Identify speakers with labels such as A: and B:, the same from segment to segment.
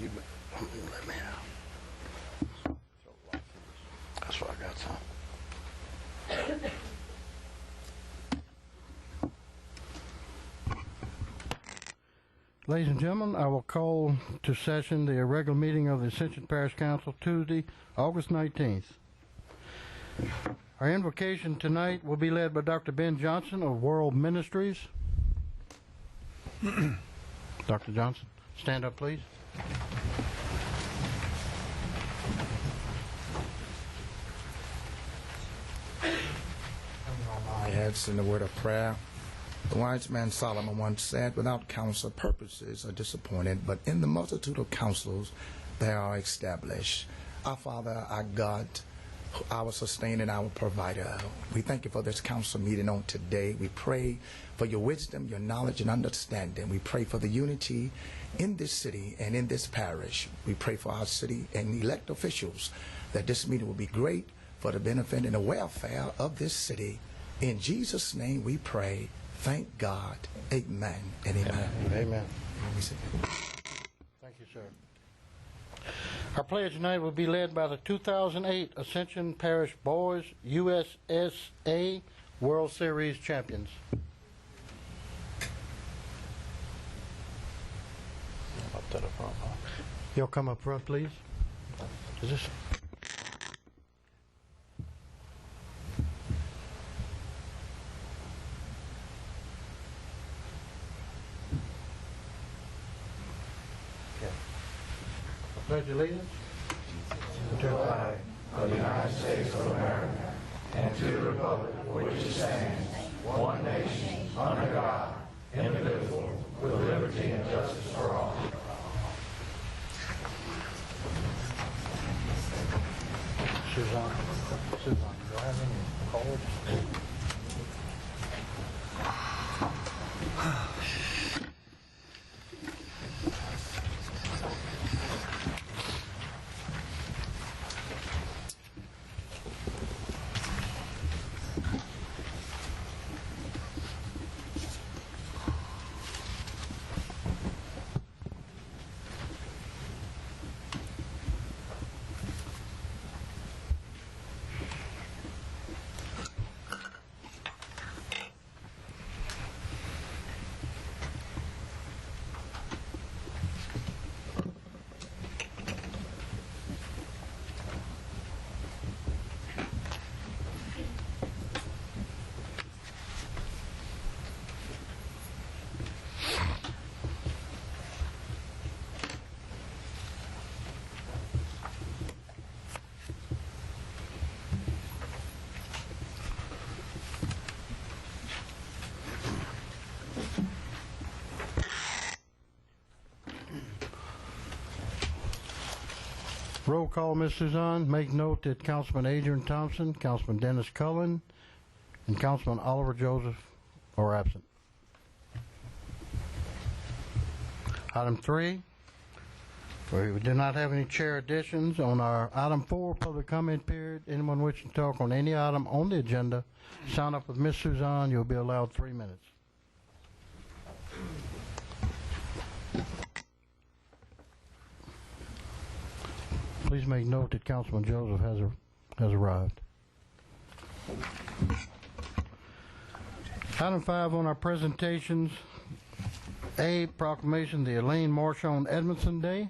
A: You let me out. That's what I got some. Ladies and gentlemen, I will call to session the irregular meeting of the Ascension Parish Council Tuesday, August 19th. Our invocation tonight will be led by Dr. Ben Johnson of World Ministries. Dr. Johnson, stand up, please.
B: My heads in the word of prayer. The wise man Solomon once said, without counsel, purposes are disappointed, but in the multitude of counsels they are established. Our Father, our God, our sustainer and our provider, we thank you for this council meeting on today. We pray for your wisdom, your knowledge, and understanding. We pray for the unity in this city and in this parish. We pray for our city and elect officials that this meeting will be great for the benefit and the welfare of this city. In Jesus' name we pray. Thank God. Amen and amen.
A: Amen. Thank you, sir. Our pledge tonight will be led by the 2008 Ascension Parish Boys USSA World Series champions. You'll come up front, please. Is this? Pledge allegiance
C: to the flag of the United States of America and to the republic for which it stands, one nation, under God, indivisible, with liberty and justice for all.
A: Suzanne, do I have any cards? Roll call, Ms. Suzanne. Make note that Councilman Adrian Thompson, Councilman Dennis Cullen, and Councilman Oliver Joseph are absent. Item 3, we do not have any chair additions. On our item 4, public comment period. Anyone wishing to talk on any item on the agenda, sign up with Ms. Suzanne. You'll be allowed 3 minutes. Please make note that Councilman Joseph has arrived. Item 5 on our presentations. A, proclamation the Elaine Marchand Edmondson Day.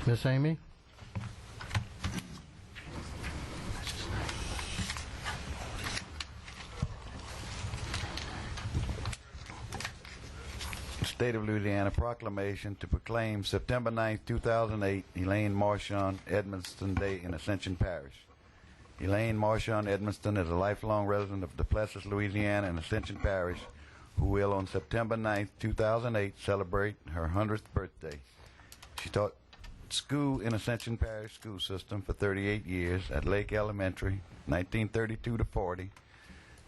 A: Miss Amy.
D: State of Louisiana proclamation to proclaim September 9th, 2008, Elaine Marchand Edmondson Day in Ascension Parish. Elaine Marchand Edmondson is a lifelong resident of Duplessis, Louisiana, and Ascension Parish, who will on September 9th, 2008, celebrate her 100th birthday. She taught school in Ascension Parish school system for 38 years at Lake Elementary, 1932 to 40,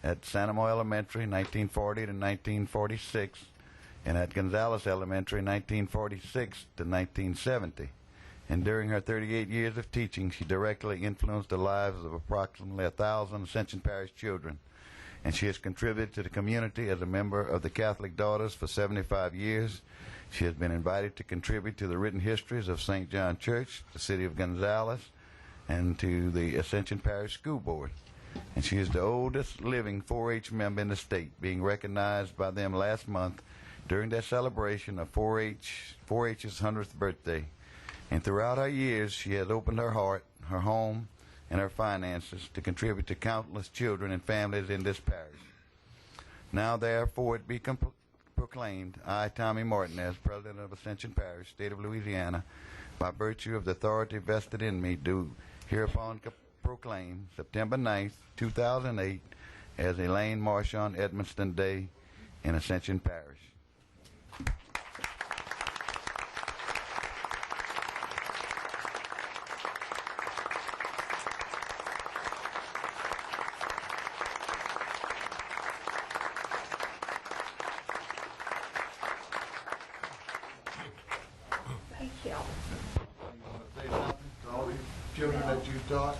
D: at Sanamo Elementary, 1940 to 1946, and at Gonzales Elementary, 1946 to 1970. And during her 38 years of teaching, she directly influenced the lives of approximately 1,000 Ascension Parish children. And she has contributed to the community as a member of the Catholic Daughters for 75 years. She has been invited to contribute to the written histories of St. John Church, the City of Gonzales, and to the Ascension Parish School Board. And she is the oldest living 4-H member in the state, being recognized by them last month during their celebration of 4-H's 100th birthday. And throughout her years, she has opened her heart, her home, and her finances to contribute to countless children and families in this parish. Now, therefore, it be proclaimed, I, Tommy Martin, as President of Ascension Parish, State of Louisiana, by virtue of the authority vested in me, do hereupon proclaim September 9th, 2008, as Elaine Marchand Edmonston Day in Ascension Parish.
E: Thank you.
D: You want to say something to all the children that you taught?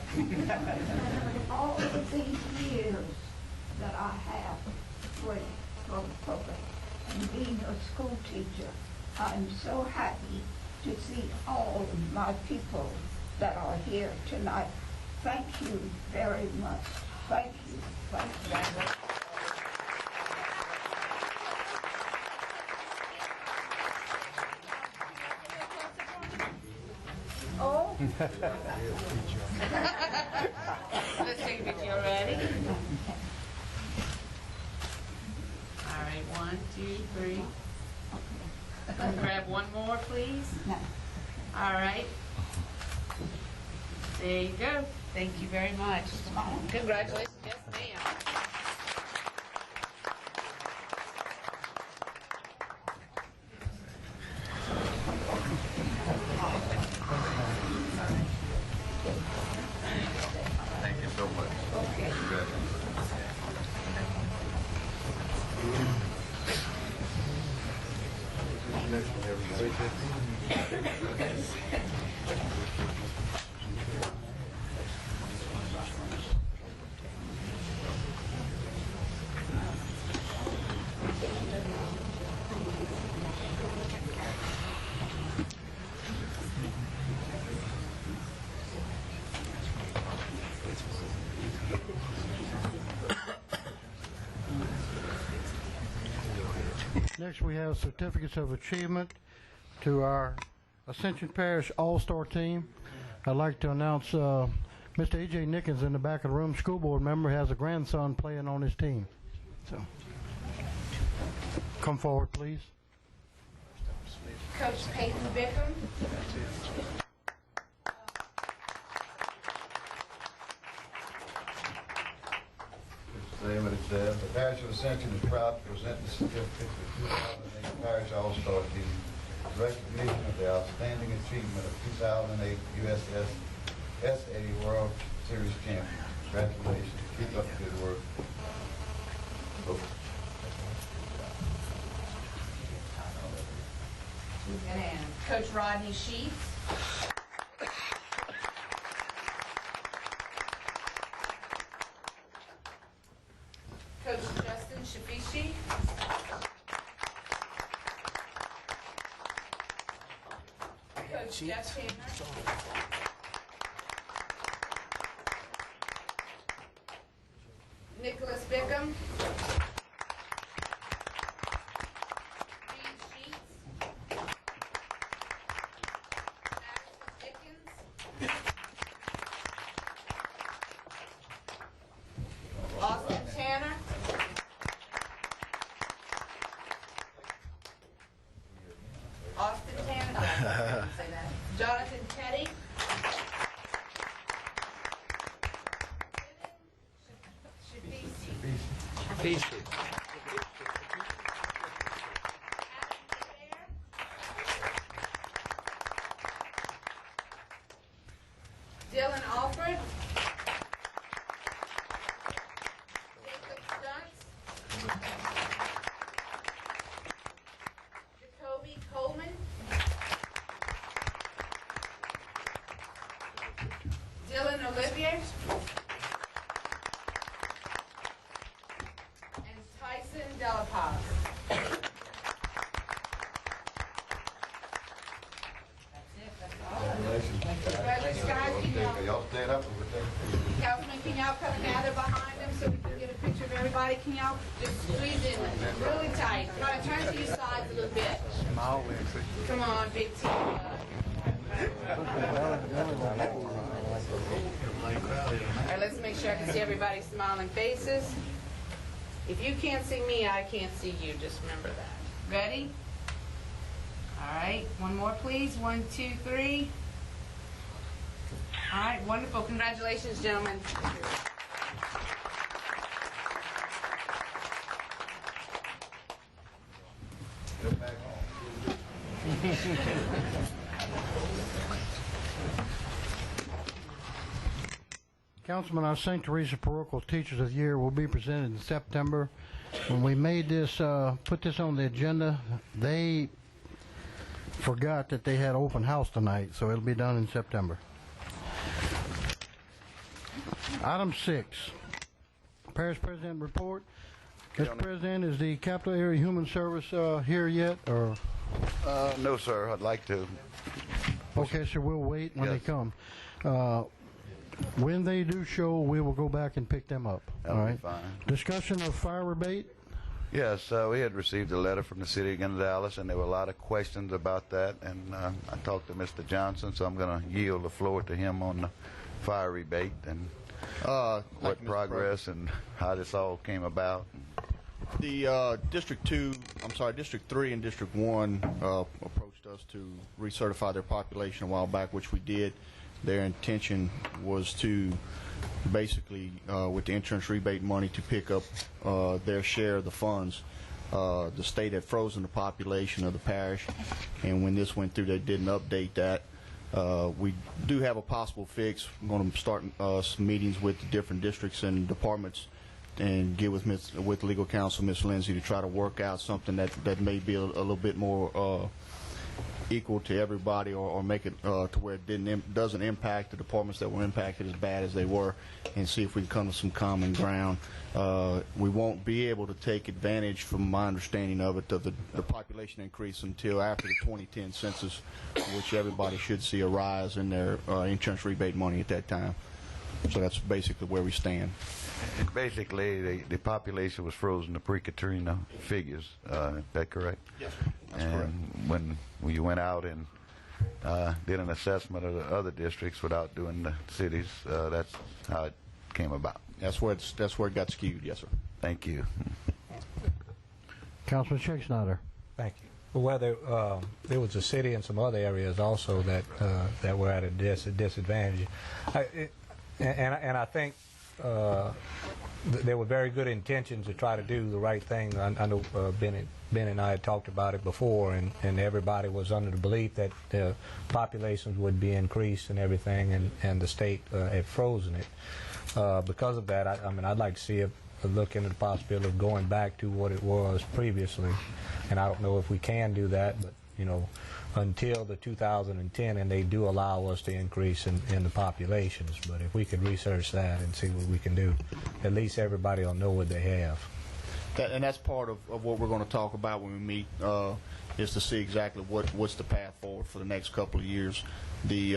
E: All of these years that I have worked for the public and being a school teacher, I'm so happy to see all of my people that are here tonight. Thank you very much. Thank you. Thank you very much. Oh.
F: Let's take a picture already. All right, 1, 2, 3. Grab one more, please.
E: No.
F: All right. There you go. Thank you very much. Congratulations. Yes, ma'am.
D: Thank you so much.
E: Okay.
A: Next, we have certificates of achievement to our Ascension Parish All-Star team. I'd like to announce Mr. E.J. Nickens in the back of the room, school board member, has a grandson playing on his team. So, come forward, please.
F: Coach Peyton Bickham.
D: The Parish of Ascension is proud to present the certificate of the 2008 Parish All-Star Team, recognition of the outstanding achievement of 2008 USS S-80 World Series champions. Congratulations. Keep up the good work.
F: And Coach Rodney Sheets. Coach Justin Shafishi. Coach Jeff Tanner. Nicholas Bickham. Reed Sheets. Madison Dickens. Austin Tanner. Austin Tanner. Say that. Jonathan Teddy. Shafisi. Dylan Alford. Jacob Stuntz. Jacoby Coleman. Dylan Olivier. And Tyson Delapaz. y'all come gather behind them so we can get a picture of everybody? Can y'all just squeeze in really tight? Try to turn to your sides a little bit. Come on, big team. All right, let's make sure I can see everybody's smiling faces. If you can't see me, I can't see you. Just remember that. Ready? All right, one more, please. 1, 2, 3. All right, wonderful. Congratulations, gentlemen.
A: Councilman, our St. Teresa Parochial Teachers of the Year will be presented in September. When we made this, put this on the agenda, they forgot that they had open house tonight, so it'll be done in September. Item 6, Parish President report. Mr. President, is the Capital Area Human Service here yet, or?
D: No, sir. I'd like to.
A: Okay, so we'll wait when they
D: Yes.
A: come. When they do show, we will go back and pick them up.
D: That'll
A: all
D: be
A: right.
D: fine.
A: Discussion of fire rebate.
D: Yes, we had received a letter from the city of Dallas, and there were a lot of questions about that. And I talked to Mr. Johnson, so I'm going to yield the floor to him on the fire rebate and what progress and how this all came about.
G: The District 3 and District 1 approached us to recertify their population a while back, which we did. Their intention was to basically, with the insurance rebate money, to pick up their share of the funds. The state had frozen the population of the parish, and when this went through, they didn't update that. We do have a possible fix. We're going to start some meetings with the different districts and departments and get with legal counsel, Ms. Lindsay, to try to work out something that may be a little bit more equal to everybody, or make it to where it doesn't impact the departments that were impacted as bad as they were, and see if we can come to some common ground. We won't be able to take advantage, from my understanding of it, of the population increase until after the 2010 census, which everybody should see a rise in their insurance rebate money at that time. So that's basically where we stand.
D: Basically, the population was frozen to pre-Katrina figures. Is that correct?
G: Yes, sir. That's correct.
D: And when you went out and did an assessment of the other districts without doing the cities, that's how it came about.
G: That's where it got skewed. Yes, sir.
D: Thank you.
A: Councilman Schicksnyder.
H: Thank you. Well, there was a city and some other areas also that were at a disadvantage. I think there were very good intentions to try to do the right thing. I know Ben and I had talked about it before, and everybody was under the belief that the populations would be increased and everything, and the state had frozen it. Because of that, I'd like to see a look into the possibility of going back to what it was previously, and I don't know if we can do that, but until the 2010, and they do allow us to increase in the populations. But if we could research that and see what we can do, at least everybody will know what they have.
G: And that's part of what we're going to talk about when we meet, is to see exactly what's the path forward for the next couple of years. We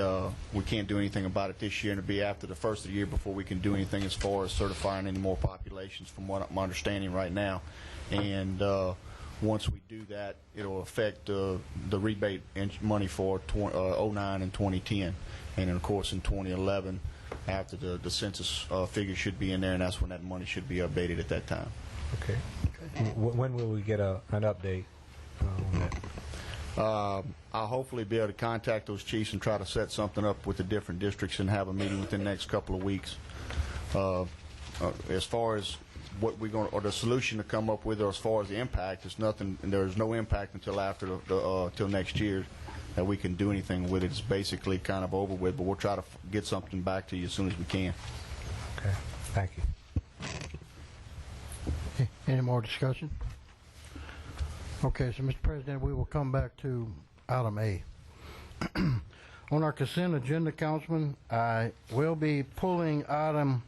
G: can't do anything about it this year, and it'll be after the first of the year before we can do anything as far as certifying any more populations, from what I'm understanding right now. And once we do that, it'll affect the rebate money for 09 and 2010. And then, of course, in 2011, after the census figure should be in there, and that's when that money should be updated at that time.
H: Okay. When will we get an update on that?
G: I'll hopefully be able to contact those chiefs and try to set something up with the different districts and have a meeting within the next couple of weeks. As far as what we're going, or the solution to come up with, or as far as the impact, it's nothing. There's no impact until after till next year that we can do anything with it. It's basically kind of over with, but we'll try to get something back to you as soon as we can.
H: Okay. Thank you.
A: Any more discussion? Okay, so Mr. President, we will come back to item A. On our consent agenda, Councilman, I will be pulling item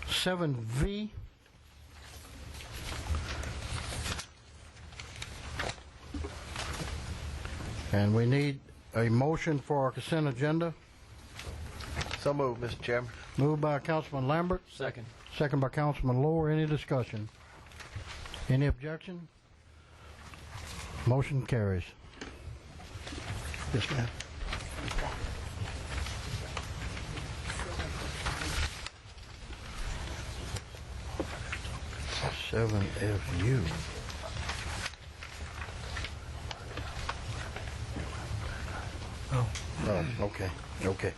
A: 7V. And we need a motion for our consent agenda.
I: So moved, Mr. Chairman.
A: Moved by Councilman Lambert.
I: Second.
A: Second by Councilman Lohr. Any discussion? Any objection? Motion carries. Yes, ma'am. Seven FU. Oh, okay, okay.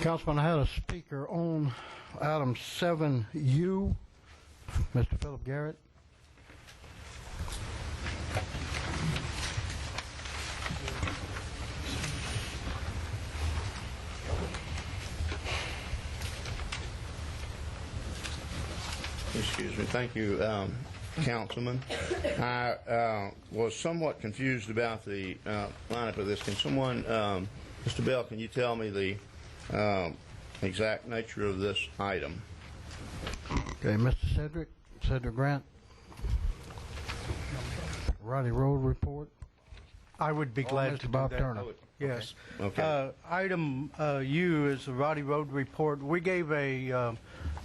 A: Councilman, I had a speaker on item 7U, Mr. Philip Garrett.
J: Excuse me. Thank you, Councilman. I was somewhat confused about the lineup of this. Can someone, Mr. Bell, can you tell me the exact nature of this item?
A: Okay, Mr. Cedric Grant. Roddy Road report.
K: I would be glad
A: Mr.
K: to
A: Bob
K: do that.
A: Turner.
K: Yes.
J: Okay.
K: Item U is the Roddy Road report. We gave a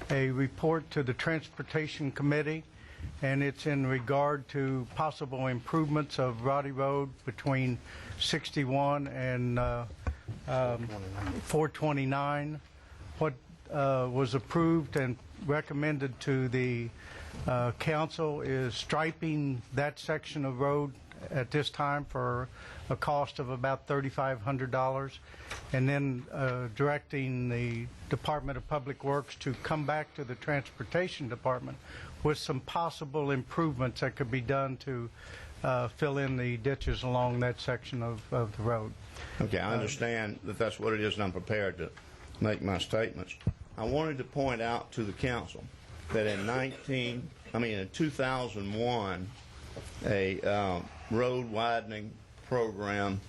K: report to the Transportation Committee, and it's in regard to possible improvements of Roddy Road between 61 and 429. What was approved and recommended to the council is striping that section of road at this time for a cost of about $3,500, and then directing the Department of Public Works to come back to the Transportation Department with some possible improvements that could be done to fill in the ditches along that section of the road.
J: Okay, I understand that that's what it is, and I'm prepared to make my statements. I wanted to point out to the council that in 2001, a road widening program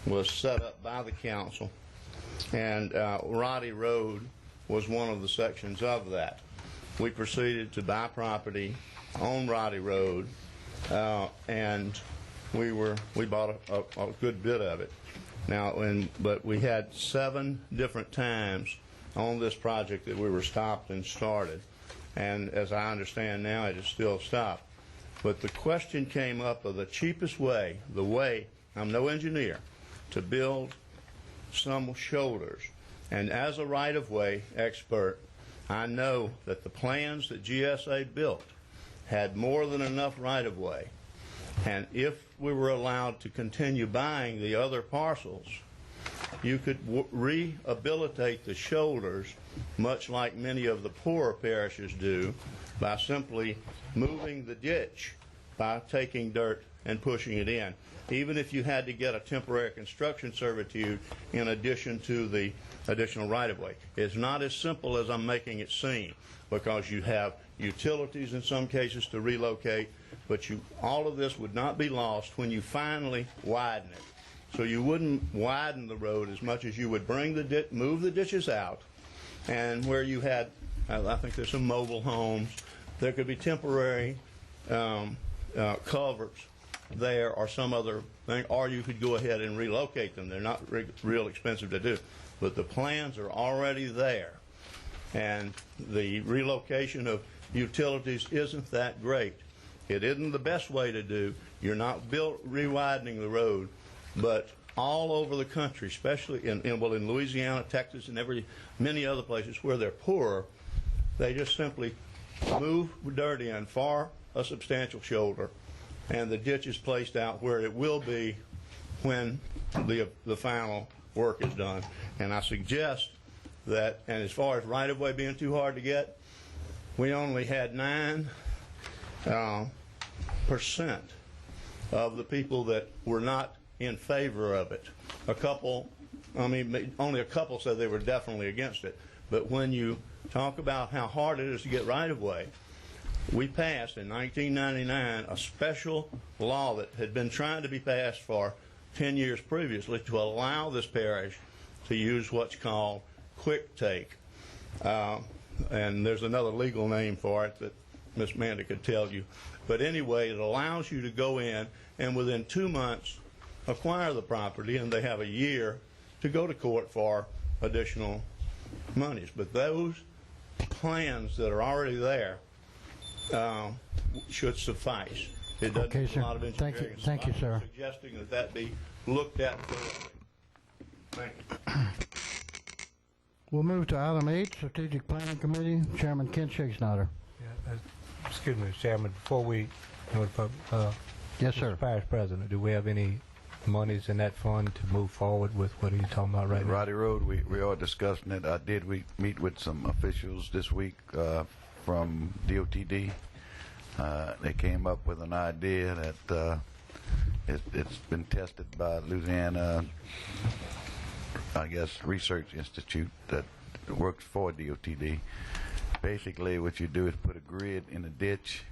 J: was set up by the council, and Roddy Road was one of the sections of that. We proceeded to buy property on Roddy Road, and we bought a good bit of it. Now, but we had 7 different times on this project that we were stopped and started, and as I understand now, it is still stopped. But the question came up of the cheapest way, I'm no engineer, to build some shoulders. And as a right-of-way expert, I know that the plans that GSA built had more than enough right-of-way. And if we were allowed to continue buying the other parcels, you could rehabilitate the shoulders much like many of the poorer parishes do by simply moving the ditch by taking dirt and pushing it in, even if you had to get a temporary construction servitude in addition to the additional right-of-way. It's not as simple as I'm making it seem, because you have utilities in some cases to relocate, but all of this would not be lost when you finally widen it. So you wouldn't widen the road as much as you would move the ditches out, and where you had, I think there's some mobile homes, there could be temporary culverts there or some other thing, or you could go ahead and relocate them. They're not real expensive to do, but the plans are already there, and the relocation of utilities isn't that great. It isn't the best way to do. You're not re-widening the road, but all over the country, especially in Louisiana, Texas, and many other places where they're poorer, they just simply move dirt in for a substantial shoulder, and the ditch is placed out where it will be when the final work is done. And I suggest that, and as far as right-of-way being too hard to get, we only had 9% of the people that were not in favor of it. Only a couple said they were definitely against it. But when you talk about how hard it is to get right-of-way, we passed in 1999 a special law that had been trying to be passed for 10 years previously to allow this parish to use what's called quick take. And there's another legal name for it that Ms. Manda could tell you. But anyway, it allows you to go in and within 2 months acquire the property, and they have a year to go to court for additional monies. But those plans that are already there should suffice. It doesn't
A: Okay,
J: need
A: sir.
J: a lot of engineering.
A: Thank you,
J: So
A: sir.
J: I'm suggesting that that be looked at thoroughly. Thank you.
A: We'll move to item 8, Strategic Planning Committee. Chairman Ken Shakespeare.
H: Excuse me, Mr. Chairman, before we
A: Yes, sir.
H: Mr. Parish President, do we have any monies in that fund to move forward with what are you talking about right now?
D: Roddy Road, we are discussing it. I did meet with some officials this week from DOTD. They came up with an idea that it's been tested by Louisiana, I guess, Research Institute that works for DOTD. Basically, what you do is put a grid in a ditch,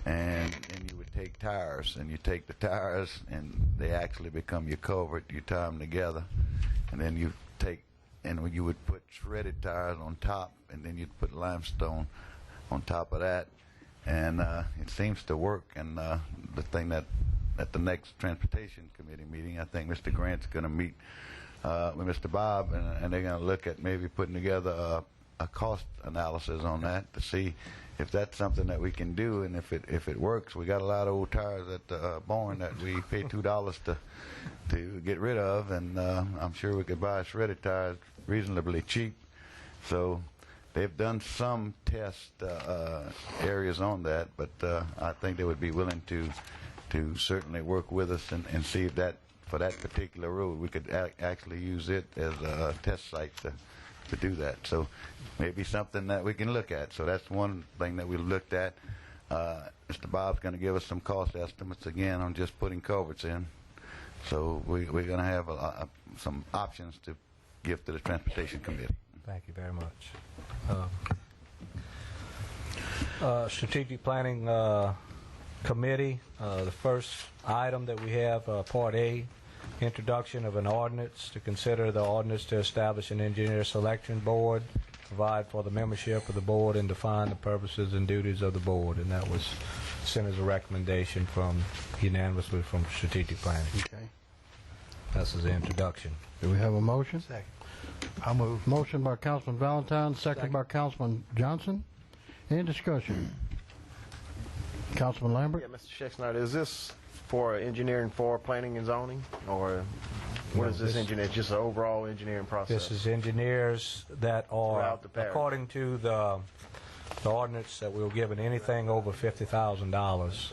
D: and you would take tires, and you take the tires, and they actually become your culvert. You tie them together, and then you would put shredded tires on top, and then you'd put limestone on top of that, and it seems to work. And the thing that at the next Transportation Committee meeting, I think Mr. Grant's going to meet with Mr. Bob, and they're going to look at maybe putting together a cost analysis on that to see if that's something that we can do, and if it works. We got a lot of old tires at Bourne that we pay $2 to get rid of, and I'm sure we could buy shredded tires reasonably cheap. So they've done some test areas on that, but I think they would be willing to certainly work with us and see if that, for that particular road, we could actually use it as a test site to do that. So maybe something that we can look at. So that's one thing that we looked at. Mr. Bob's going to give us some cost estimates again on just putting culverts in. So we're going to have some options to give to the Transportation Committee.
H: Thank you very much. Strategic Planning Committee, the first item that we have, Part A, introduction of an ordinance to consider the ordinance to establish an engineer selection board, provide for the membership of the board, and define the purposes and duties of the board. And that was sent as a recommendation unanimously from Strategic Planning.
A: Okay.
H: That's the introduction.
A: Do we have a motion?
K: Second. I'll move.
A: Motion by Councilman Valentine, second by Councilman Johnson. Any discussion? Councilman Lambert?
I: Yeah, Mr. Shakespeare, is this for engineering for planning and zoning, or what is this engineer? Just an overall engineering process?
H: This is engineers that are,
I: Throughout the parish.
H: according to the ordinance, that we were given anything over $50,000,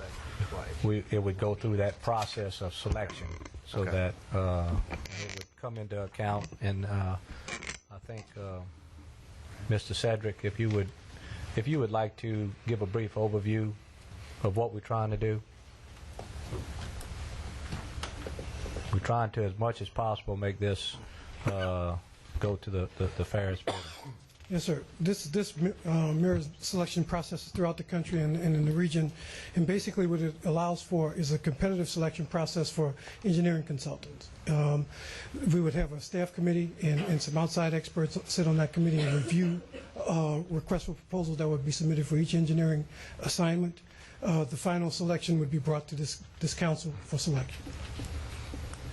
H: it would go through that process of selection, so
I: Okay.
H: that it would come into account. And I think, Mr. Cedric, if you would like to give a brief overview of what we're trying to do. We're trying to, as much as possible, make this go to the fairest bidder.
L: Yes, sir. This mirrors selection processes throughout the country and in the region, and basically what it allows for is a competitive selection process for engineering consultants. We would have a staff committee and some outside experts sit on that committee and review requests for proposals that would be submitted for each engineering assignment. The final selection would be brought to this council for selection.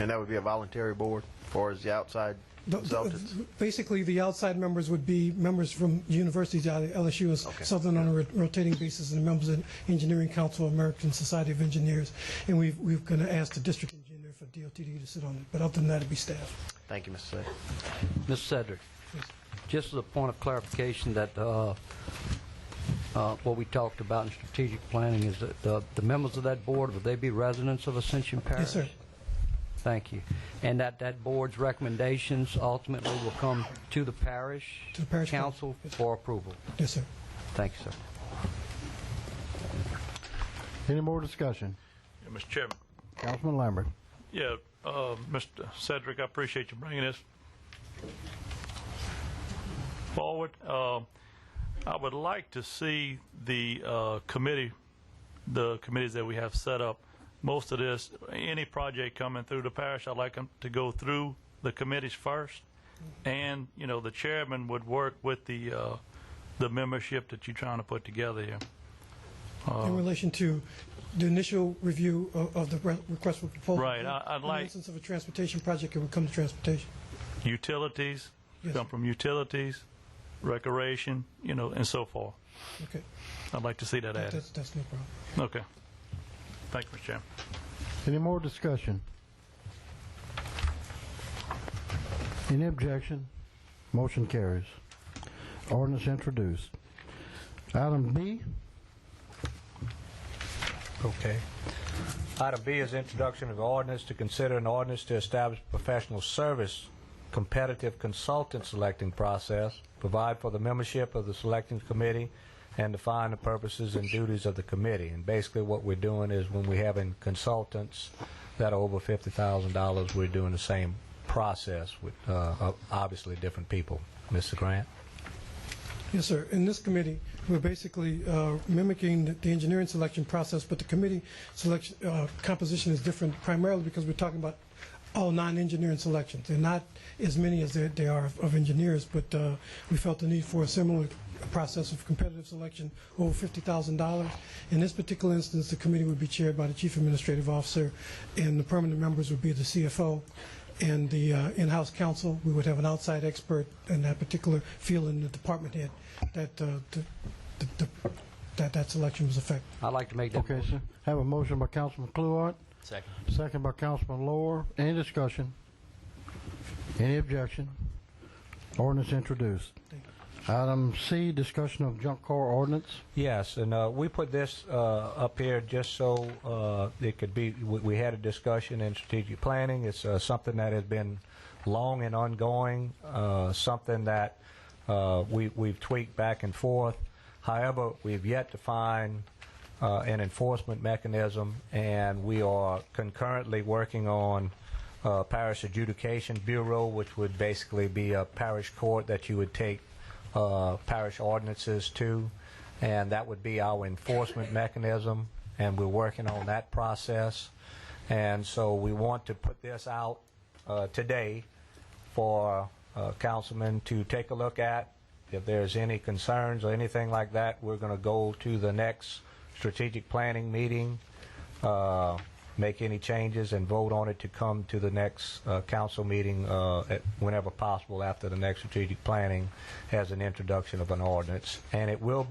I: And that would be a voluntary board, or is the outside consultants?
L: Basically, the outside members would be members from universities. LSU is Southern on a rotating basis, and members of the Engineering Council, American Society of Engineers. And we're going to ask the district engineer for DOTD to sit on it. But other than that, it'd be staff.
I: Thank you, Mr. Cedric.
M: Mr. Cedric, just as a point of clarification, that what we talked about in strategic planning is that the members of that board, would they be residents of Ascension Parish?
L: Yes, sir.
M: Thank you. And that board's recommendations ultimately will come to the parish, council for approval?
L: Yes, sir.
M: Thank you, sir.
A: Any more discussion?
N: Yeah, Mr. Chairman.
A: Councilman Lambert.
N: Yeah, Mr. Cedric, I appreciate you bringing this forward. I would like to see the committees that we have set up. Most of this, any project coming through the parish, I'd like them to go through the committees first, and the chairman would work with the membership that you're trying to put together here.
L: In relation to the initial review of the request for proposal.
N: Right. I'd
L: in the
N: like
L: instance of a transportation project, it would come to transportation.
N: utilities,
L: Yes,
N: come from utilities, recreation, and so forth.
L: Okay.
N: I'd like to see that added.
L: That's no problem.
N: Okay. Thank you, Mr. Chairman.
A: Any more discussion? Any objection? Motion carries. Ordinance introduced. Item B.
H: Okay. Item B is introduction of ordinance to consider an ordinance to establish professional service competitive consultant selecting process, provide for the membership of the selecting committee, and define the purposes and duties of the committee. And basically what we're doing is when we're having consultants that are over $50,000, we're doing the same process with obviously different people. Mr. Grant?
L: Yes, sir. In this committee, we're basically mimicking the engineering selection process, but the committee selection composition is different primarily because we're talking about all non-engineering selections. They're not as many as there are of engineers, but we felt the need for a similar process of competitive selection over $50,000. In this particular instance, the committee would be chaired by the Chief Administrative Officer, and the permanent members would be the CFO and the in-house counsel. We would have an outside expert in that particular field and the department head that selection was effective.
M: I'd like to make that
A: Okay, sir. Have a motion by Councilman Kluart.
I: Second.
A: Second by Councilman Lohr. Any discussion? Any objection? Ordinance introduced. Item C, discussion of junk car ordinance.
H: Yes, and we put this up here just so it could be, we had a discussion in strategic planning. It's something that has been long and ongoing, something that we've tweaked back and forth. However, we've yet to find an enforcement mechanism, and we are concurrently working on Parish Adjudication Bureau, which would basically be a parish court that you would take parish ordinances to, and that would be our enforcement mechanism, and we're working on that process. And so we want to put this out today for councilmen to take a look at. If there's any concerns or anything like that, we're going to go to the next strategic planning meeting, make any changes, and vote on it to come to the next council meeting whenever possible after the next strategic planning has an introduction of an ordinance. And it will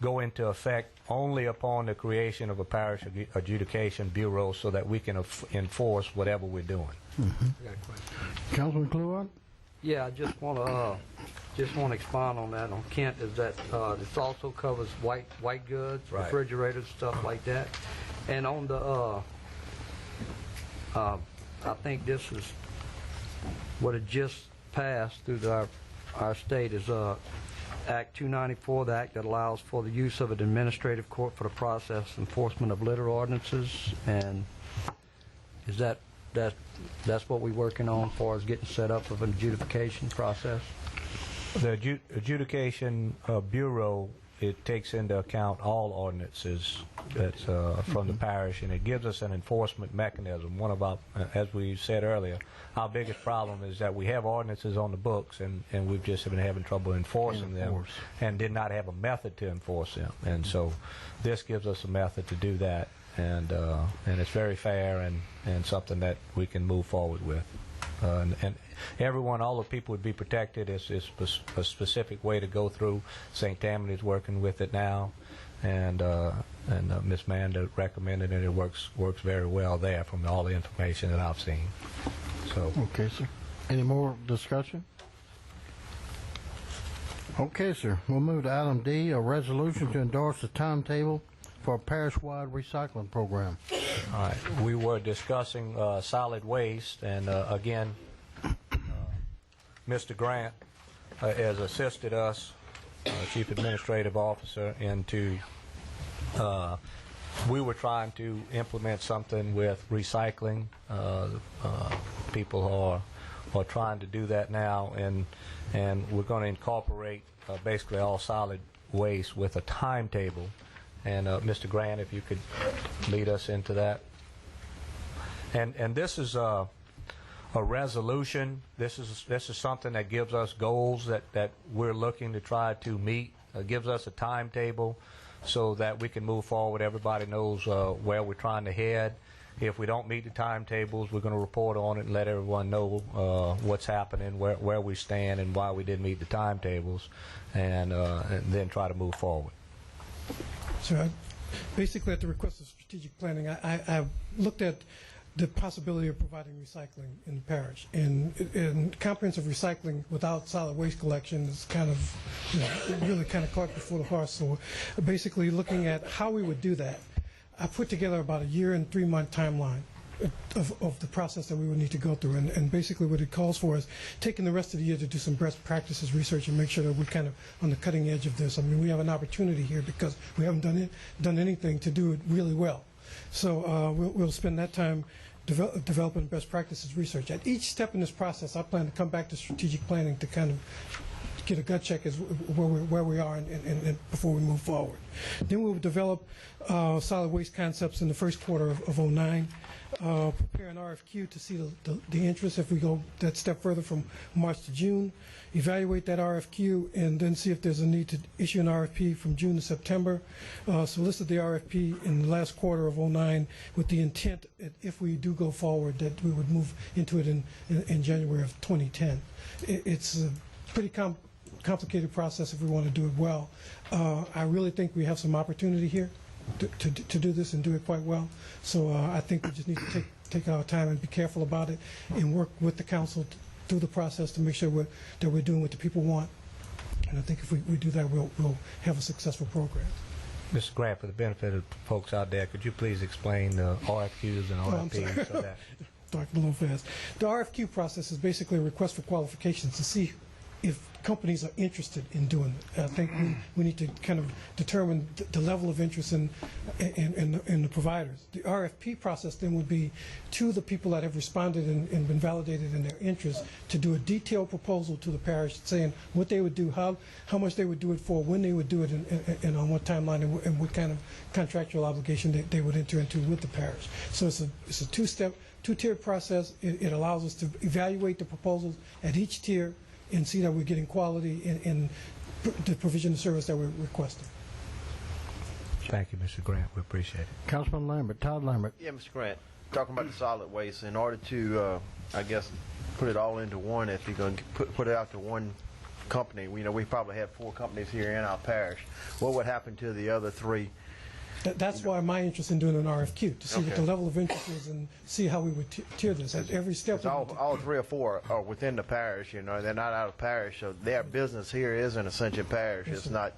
H: go into effect only upon the creation of a parish adjudication bureau so that we can enforce whatever we're doing.
A: Mm-hmm. Councilman Kluart?
M: Yeah, I just want to expound on that. On Kent is that this also covers white goods,
H: right,
M: refrigerators, stuff like that. And on the I think this is what had just passed through our state is Act 294, the act that allows for the use of an administrative court for the process enforcement of litter ordinances. And is that's what we're working on as far as getting set up of an adjudication process?
H: The adjudication bureau, it takes into account all ordinances that's from the parish, and it gives us an enforcement mechanism. One of our, as we said earlier, our biggest problem is that we have ordinances on the books, and we've just been having trouble enforcing them, and did not have a method to enforce them. And so this gives us a method to do that, and it's very fair and something that we can move forward with. And everyone, all the people would be protected. It's a specific way to go through. St. Tammany is working with it now, and Ms. Manda recommended it. It works very well there from all the information that I've seen. So.
A: Okay, sir. Any more discussion? Okay, sir. We'll move to item D, a resolution to endorse the timetable for a parish-wide recycling program.
H: All right. We were discussing solid waste, and again, Mr. Grant has assisted us, Chief Administrative Officer, into we were trying to implement something with recycling. People are trying to do that now, and we're going to incorporate basically all solid waste with a timetable. And Mr. Grant, if you could lead us into that. And this is a resolution. This is something that gives us goals that we're looking to try to meet. Gives us a timetable so that we can move forward. Everybody knows where we're trying to head. If we don't meet the timetables, we're going to report on it and let everyone know what's happening, where we stand, and why we didn't meet the timetables, and then try to move forward.
L: So basically, at the request of strategic planning, I looked at the possibility of providing recycling in the parish. And comprehensive recycling without solid waste collection is kind of, really kind of caught before the horse. So basically looking at how we would do that, I put together about a 1 and 3 month timeline of the process that we would need to go through. And basically what it calls for is taking the rest of the year to do some best practices research and make sure that we're kind of on the cutting edge of this. I mean, we have an opportunity here because we haven't done anything to do it really well. So we'll spend that time developing best practices research. At each step in this process, I plan to come back to strategic planning to kind of get a gut check as where we are and before we move forward. Then we'll develop solid waste concepts in the first quarter of 2009. Prepare an RFQ to see the interest if we go that step further from March to June. Evaluate that RFQ and then see if there's a need to issue an RFP from June to September. Solicit the RFP in the last quarter of 2009 with the intent that if we do go forward that we would move into it in January of 2010. It's a pretty complicated process if we want to do it well. I really think we have some opportunity here to do this and do it quite well. So I think we just need to take our time and be careful about it and work with the council through the process to make sure that we're doing what the people want. And I think if we do that, we'll have a successful program.
H: Mr. Grant, for the benefit of folks out there, could you please explain the RFQs and RFPs? So that
L: talking a little fast. The RFQ process is basically a request for qualifications to see if companies are interested in doing it. I think we need to kind of determine the level of interest in the providers. The RFP process then would be to the people that have responded and been validated in their interest to do a detailed proposal to the parish saying what they would do, how much they would do it for, when they would do it, and on what timeline, and what kind of contractual obligation they would enter into with the parish. So it's a two-tiered process. It allows us to evaluate the proposals at each tier and see that we're getting quality in the provision of service that we're requesting.
H: Thank you, Mr. Grant. We appreciate it.
A: Councilman Lambert, Todd Lambert.
I: Yeah, Mr. Grant, talking about the solid waste, in order to, I guess, put it all into one, if you're going to put it out to one company, we probably have 4 companies here in our parish. What would happen to the other 3?
L: That's why my interest in doing an RFQ, to see what the level of interest is and see how we would tier this. At every step.
I: All 3 or 4 are within the parish, they're not out of parish, so their business here is in Ascension Parish. It's not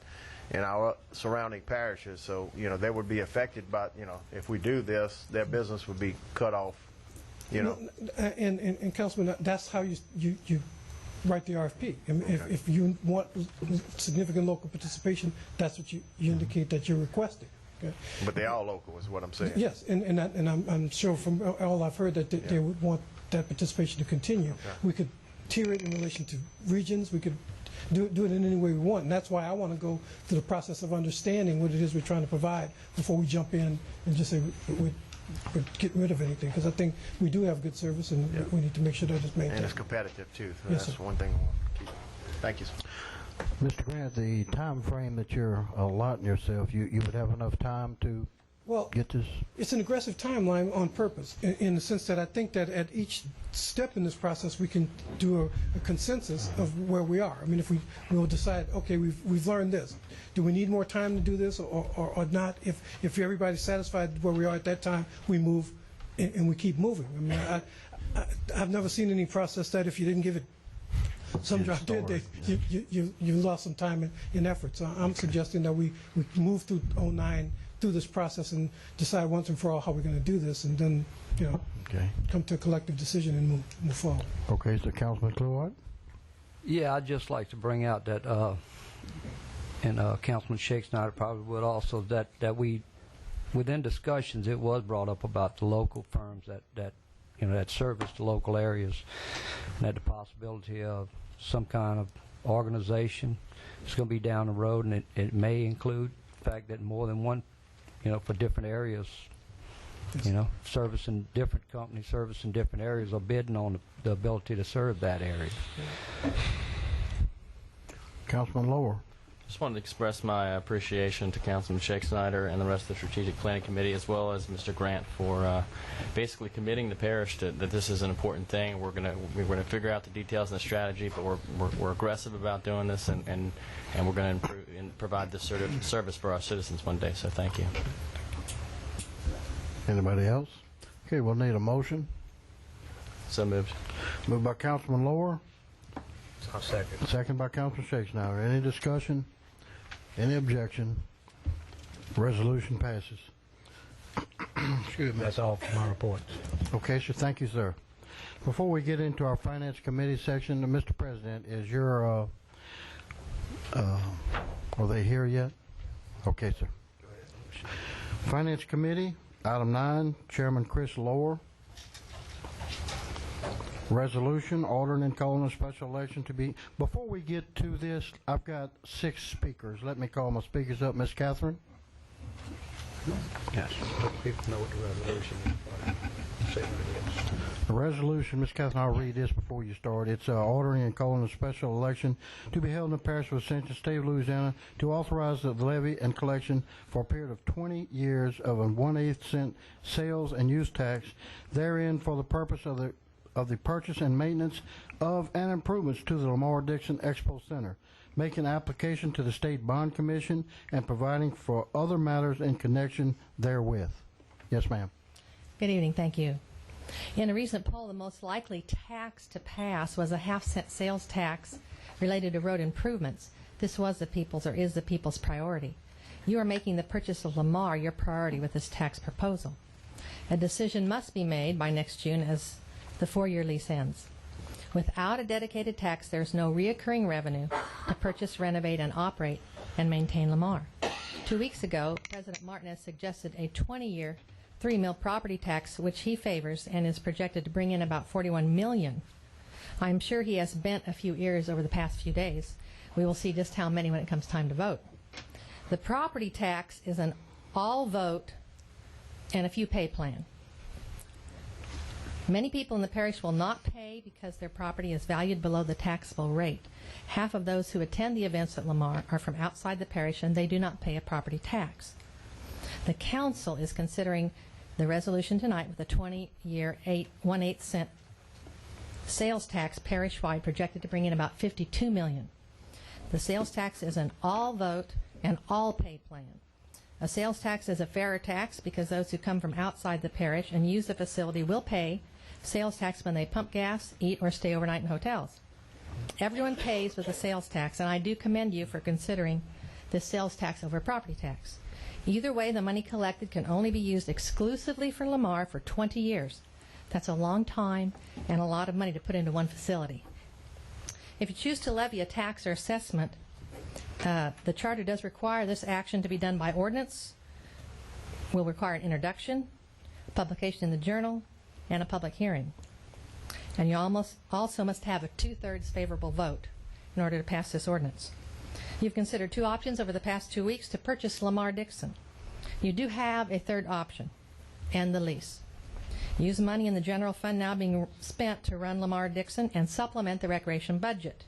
I: in our surrounding parishes, so, they would be affected by, if we do this, their business would be cut off,
L: And Councilman, that's how you write the RFP. If you want significant local participation, that's what you indicate that you're requesting. Okay.
I: But they're all local, is what I'm saying.
L: Yes, and I'm sure from all I've heard that they would want that participation to continue. Okay. We could tier it in relation to regions. We could do it in any way we want, and that's why I want to go through the process of understanding what it is we're trying to provide before we jump in and just say we're getting rid of anything, because I think we do have good service, and we need to make sure that it's maintained.
I: And it's competitive, too. So
L: yes,
I: that's
L: sir.
I: one thing I want to keep. Thank you, sir.
A: Mr. Grant, the time frame that you're allotting yourself, you would have enough time to get this?
L: It's an aggressive timeline on purpose, in the sense that I think that at each step in this process we can do a consensus of where we are. I mean, if we'll decide, okay, we've learned this. Do we need more time to do this or not? If everybody's satisfied where we are at that time, we move and we keep moving. I mean, I've never seen any process that if you didn't give it some drop dead, you lost some time and effort. So I'm suggesting that we move through 2009 through this process and decide once and for all how we're going to do this, and then come to a collective decision and move forward.
A: Okay, so Councilman Clewart?
M: Yeah, I'd just like to bring out that, and Councilman Shakespeare probably would also, that we, within discussions, it was brought up about the local firms that service the local areas, and that the possibility of some kind of organization is going to be down the road, and it may include the fact that more than one, for different areas, servicing different companies, servicing different areas, or bidding on the ability to serve that area.
A: Councilman Lower.
O: Just wanted to express my appreciation to Councilman Shake Snyder and the rest of the Strategic Planning Committee, as well as Mr. Grant, for basically committing the parish that this is an important thing. We're gonna figure out the details and the strategy, but we're aggressive about doing this, and we're going to improve and provide this sort of service for our citizens one day. So thank you.
A: Anybody else? Okay, we'll need a motion.
O: So moved.
A: Moved by Councilman Lower.
H: I'll second.
A: Second by Councilman Shake Snyder. Any discussion? Any objection? Resolution passes. Excuse me.
H: That's all for my report.
A: Okay, sir. Thank you, sir. Before we get into our Finance Committee section, Mr. President, is your, are they here yet? Okay, sir. Finance Committee, item 9, Chairman Chris Lower. Resolution ordering and calling a special election to be. Before we get to this, I've got 6 speakers. Let me call my speakers up. Miss Catherine.
H: Yes. Let people know what the resolution is. Say what it is.
A: The resolution, Ms. Catherine, I'll read this before you start. It's ordering and calling a special election to be held in the Parish of Ascension, State of Louisiana, to authorize the levy and collection for a period of 20 years of a 1/8 cent sales and use tax therein for the purpose of the purchase and maintenance of and improvements to the Lamar Dixon Expo Center, making application to the State Bond Commission, and providing for other matters in connection therewith. Yes, ma'am.
P: Good evening. Thank you. In a recent poll, the most likely tax to pass was a half-cent sales tax related to road improvements. This was the people's, or is the people's, priority. You are making the purchase of Lamar your priority with this tax proposal. A decision must be made by next June as the 4-year lease ends. Without a dedicated tax, there is no reoccurring revenue to purchase, renovate, and operate and maintain Lamar. 2 weeks ago, President Martinez suggested a 20-year 3-mill property tax, which he favors and is projected to bring in about $41 million. I'm sure he has bent a few ears over the past few days. We will see just how many when it comes time to vote. The property tax is an all-vote and a few-pay plan. Many people in the parish will not pay because their property is valued below the taxable rate. Half of those who attend the events at Lamar are from outside the parish, and they do not pay a property tax. The council is considering the resolution tonight with a 20-year 1/8 cent sales tax parish-wide projected to bring in about $52 million. The sales tax is an all-vote and all-pay plan. A sales tax is a fairer tax because those who come from outside the parish and use the facility will pay sales tax when they pump gas, eat, or stay overnight in hotels. Everyone pays with a sales tax, and I do commend you for considering this sales tax over property tax. Either way, the money collected can only be used exclusively for Lamar for 20 years. That's a long time and a lot of money to put into one facility. If you choose to levy a tax or assessment, the charter does require this action to be done by ordinance, will require an introduction, publication in the journal, and a public hearing. And you also must have a 2/3 favorable vote in order to pass this ordinance. You've considered 2 options over the past 2 weeks to purchase Lamar Dixon. You do have a 3rd option, end the lease. Use money in the general fund now being spent to run Lamar Dixon and supplement the recreation budget.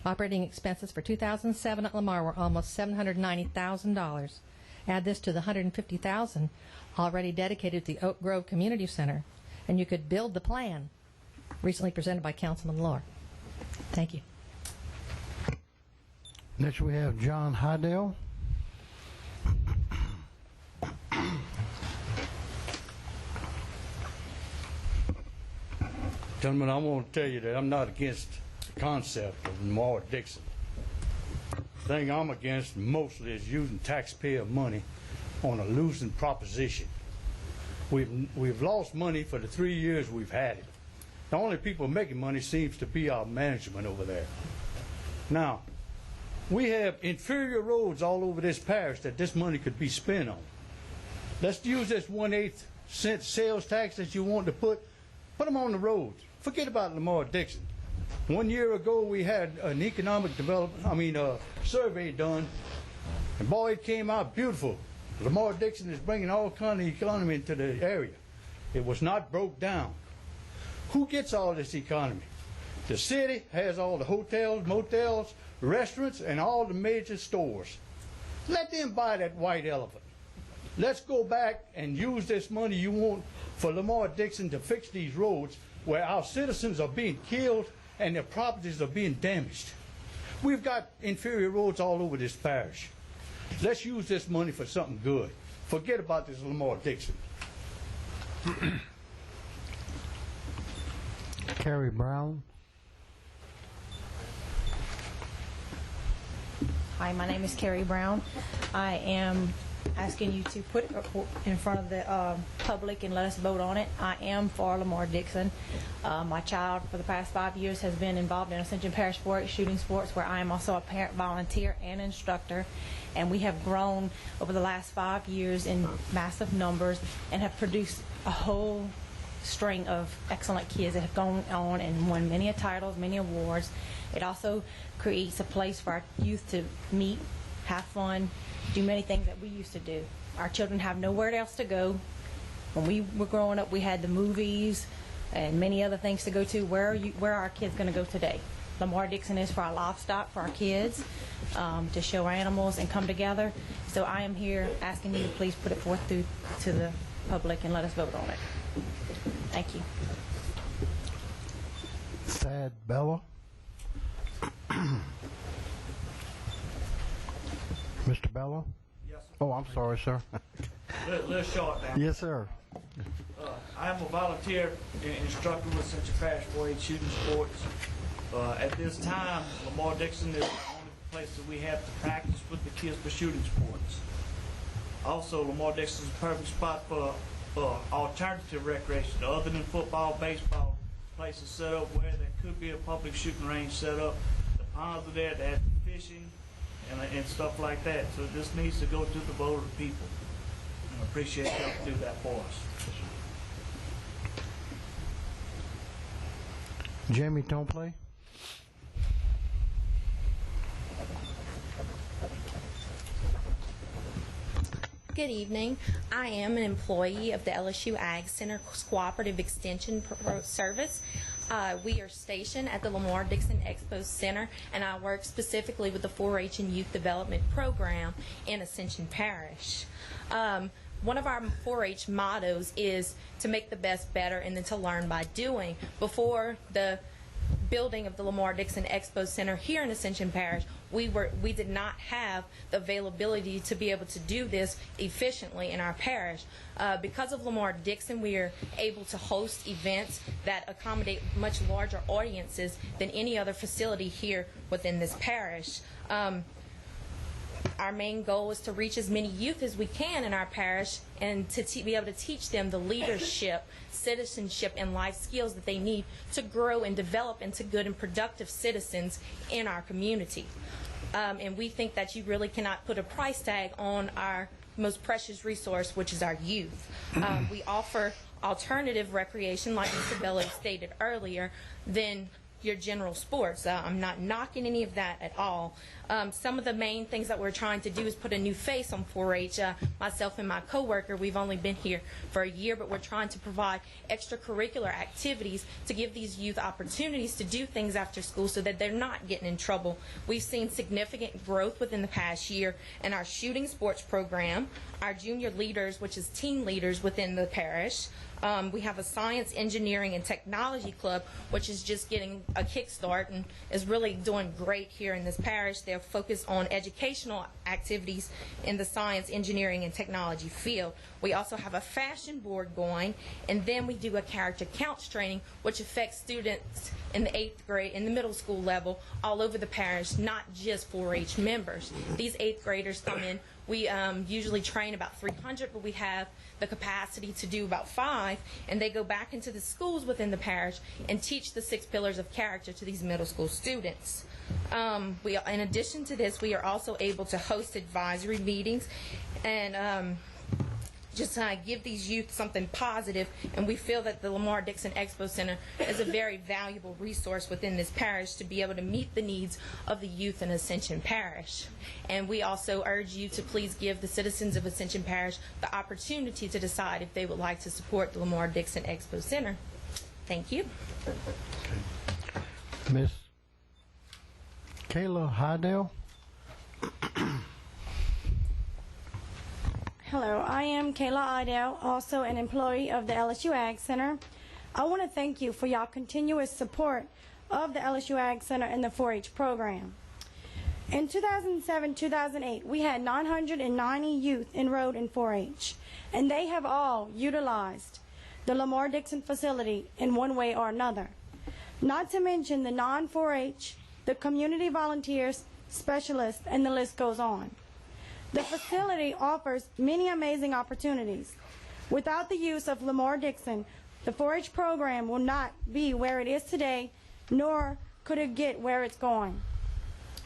P: Operating expenses for 2007 at Lamar were almost $790,000. Add this to the $150,000 already dedicated to the Oak Grove Community Center, and you could build the plan recently presented by Councilman Lohr. Thank you.
A: Next we have John Hydell.
Q: Gentlemen, I want to tell you that I'm not against the concept of Lamar Dixon. The thing I'm against mostly is using taxpayer money on a losing proposition. We've lost money for the 3 years we've had it. The only people making money seems to be our management over there. Now, we have inferior roads all over this parish that this money could be spent on. Let's use this 1/8 cent sales tax that you want to put them on the roads. Forget about Lamar Dixon. 1 year ago, we had an economic survey done, and boy, it came out beautiful. Lamar Dixon is bringing all kind of economy into the area. It was not broke down. Who gets all this economy? The city has all the hotels, motels, restaurants, and all the major stores. Let them buy that white elephant. Let's go back and use this money you want for Lamar Dixon to fix these roads where our citizens are being killed and their properties are being damaged. We've got inferior roads all over this parish. Let's use this money for something good. Forget about this Lamar Dixon.
A: Carrie Brown.
R: Hi, my name is Carrie Brown. I am asking you to put it in front of the public and let us vote on it. I am for Lamar Dixon. My child for the past 5 years has been involved in Ascension Parish sports, shooting sports, where I am also a parent, volunteer, and instructor. And we have grown over the last 5 years in massive numbers and have produced a whole string of excellent kids that have gone on and won many titles, many awards. It also creates a place for our youth to meet, have fun, do many things that we used to do. Our children have nowhere else to go. When we were growing up, we had the movies and many other things to go to. Where are our kids going to go today? Lamar Dixon is for our livestock, for our kids, to show animals and come together. So I am here asking you to please put it forth to the public and let us vote on it. Thank you.
A: Thad Bella. Mr. Bella?
S: Yes, sir.
A: Oh, I'm sorry, sir.
S: Little short now.
A: Yes, sir.
S: I am a volunteer instructor with Ascension Parish 4-H shooting sports. At this time, Lamar Dixon is the only place that we have to practice with the kids for shooting sports. Also, Lamar Dixon is a perfect spot for alternative recreation, other than football, baseball. Places set up where there could be a public shooting range set up. The ponds are there, they have fishing and stuff like that. So this needs to go to the vote of the people. I appreciate you helping do that for us.
A: Jamie Tomplay.
T: Good evening. I am an employee of the LSU Ag Center Cooperative Extension Service. We are stationed at the Lamar Dixon Expo Center, and I work specifically with the 4-H and Youth Development Program in Ascension Parish. One of our 4-H mottos is to make the best better and then to learn by doing. Before the building of the Lamar Dixon Expo Center here in Ascension Parish, we did not have the availability to be able to do this efficiently in our parish. Because of Lamar Dixon, we are able to host events that accommodate much larger audiences than any other facility here within this parish. Our main goal is to reach as many youth as we can in our parish and to be able to teach them the leadership, citizenship, and life skills that they need to grow and develop into good and productive citizens in our community. And we think that you really cannot put a price tag on our most precious resource, which is our youth. We offer alternative recreation, like Mr. Bello stated earlier, than your general sports. I'm not knocking any of that at all. Some of the main things that we're trying to do is put a new face on 4-H. Myself and my coworker, we've only been here for a year, but we're trying to provide extracurricular activities to give these youth opportunities to do things after school so that they're not getting in trouble. We've seen significant growth within the past year in our shooting sports program, our junior leaders, which is team leaders within the parish. We have a science, engineering, and technology club, which is just getting a kickstart and is really doing great here in this parish. They're focused on educational activities in the science, engineering, and technology field. We also have a fashion board going, and then we do a character counts training, which affects students in the 8th grade, in the middle school level, all over the parish, not just 4-H members. These 8th graders come in. We usually train about 300, but we have the capacity to do about 5, and they go back into the schools within the parish and teach the 6 pillars of character to these middle school students. In addition to this, we are also able to host advisory meetings and just give these youth something positive, and we feel that the Lamar Dixon Expo Center is a very valuable resource within this parish to be able to meet the needs of the youth in Ascension Parish. And we also urge you to please give the citizens of Ascension Parish the opportunity to decide if they would like to support the Lamar Dixon Expo Center. Thank you.
A: Miss Kayla Hydell.
U: Hello, I am Kayla Idell, also an employee of the LSU Ag Center. I want to thank you for your continuous support of the LSU Ag Center and the 4-H program. In 2007-2008, we had 990 youth enrolled in 4-H, and they have all utilized the Lamar Dixon facility in one way or another. Not to mention the non-4-H, the community volunteers, specialists, and the list goes on. The facility offers many amazing opportunities. Without the use of Lamar Dixon, the 4-H program will not be where it is today, nor could it get where it's going.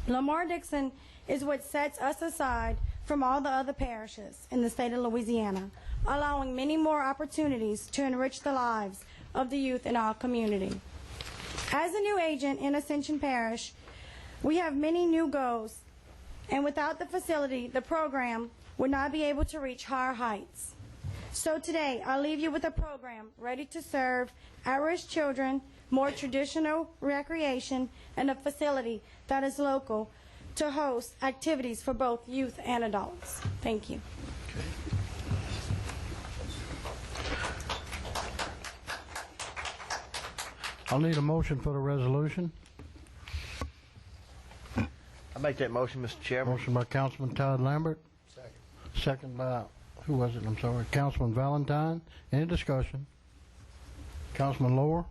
U: Lamar Dixon is what sets us aside from all the other parishes in the state of Louisiana, allowing many more opportunities to enrich the lives of the youth in our community. As a new agent in Ascension Parish, we have many new goals, and without the facility, the program would not be able to reach higher heights. So today, I'll leave you with a program ready to serve at-risk children, more traditional recreation, and a facility that is local to host activities for both youth and adults. Thank you.
A: I'll need a motion for the resolution.
I: I make that motion, Mr. Chairman.
A: Motion by Councilman Todd Lambert.
I: Second.
A: Second by, who was it? I'm sorry. Councilman Valentine. Any discussion? Councilman Lower.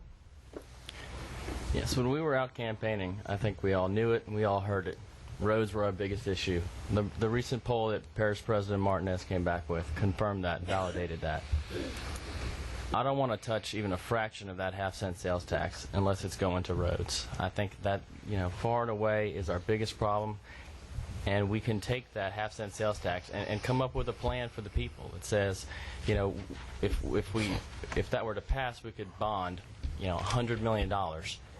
O: Yes, when we were out campaigning, I think we all knew it and we all heard it. Roads were our biggest issue. The recent poll that Parish President Martinez came back with confirmed that, validated that. I don't want to touch even a fraction of that half-cent sales tax unless it's going to roads. I think that, far and away is our biggest problem, and we can take that half-cent sales tax and come up with a plan for the people. It says, if that were to pass, we could bond, $100 million.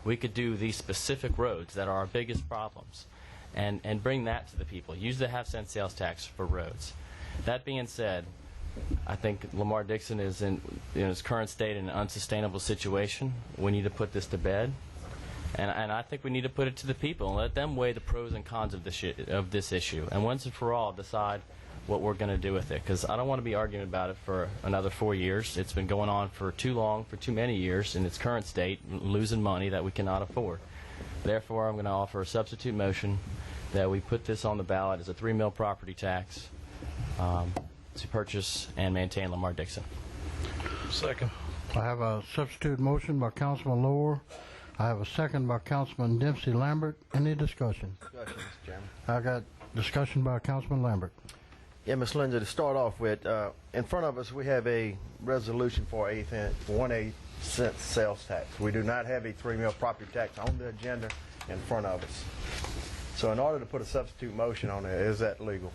O: We could do these specific roads that are our biggest problems, and bring that to the people. Use the half-cent sales tax for roads. That being said, I think Lamar Dixon is in its current state in an unsustainable situation. We need to put this to bed, and I think we need to put it to the people and let them weigh the pros and cons of this issue, and once and for all decide what we're going to do with it. Because I don't want to be arguing about it for another 4 years. It's been going on for too long, for too many years in its current state, losing money that we cannot afford. Therefore, I'm going to offer a substitute motion that we put this on the ballot as a 3 mil property tax. To purchase and maintain Lamar Dixon.
N: Second.
A: I have a substitute motion by Councilman Lower. I have a second by Councilman Dempsey Lambert. Any discussion?
I: Discussion, Mr. Chairman.
A: I got discussion by Councilman Lambert.
I: Yeah, Ms. Linda, to start off with, in front of us we have a resolution for 1/8 cent sales tax. We do not have a 3 mil property tax on the agenda in front of us. So in order to put a substitute motion on it, is that legal?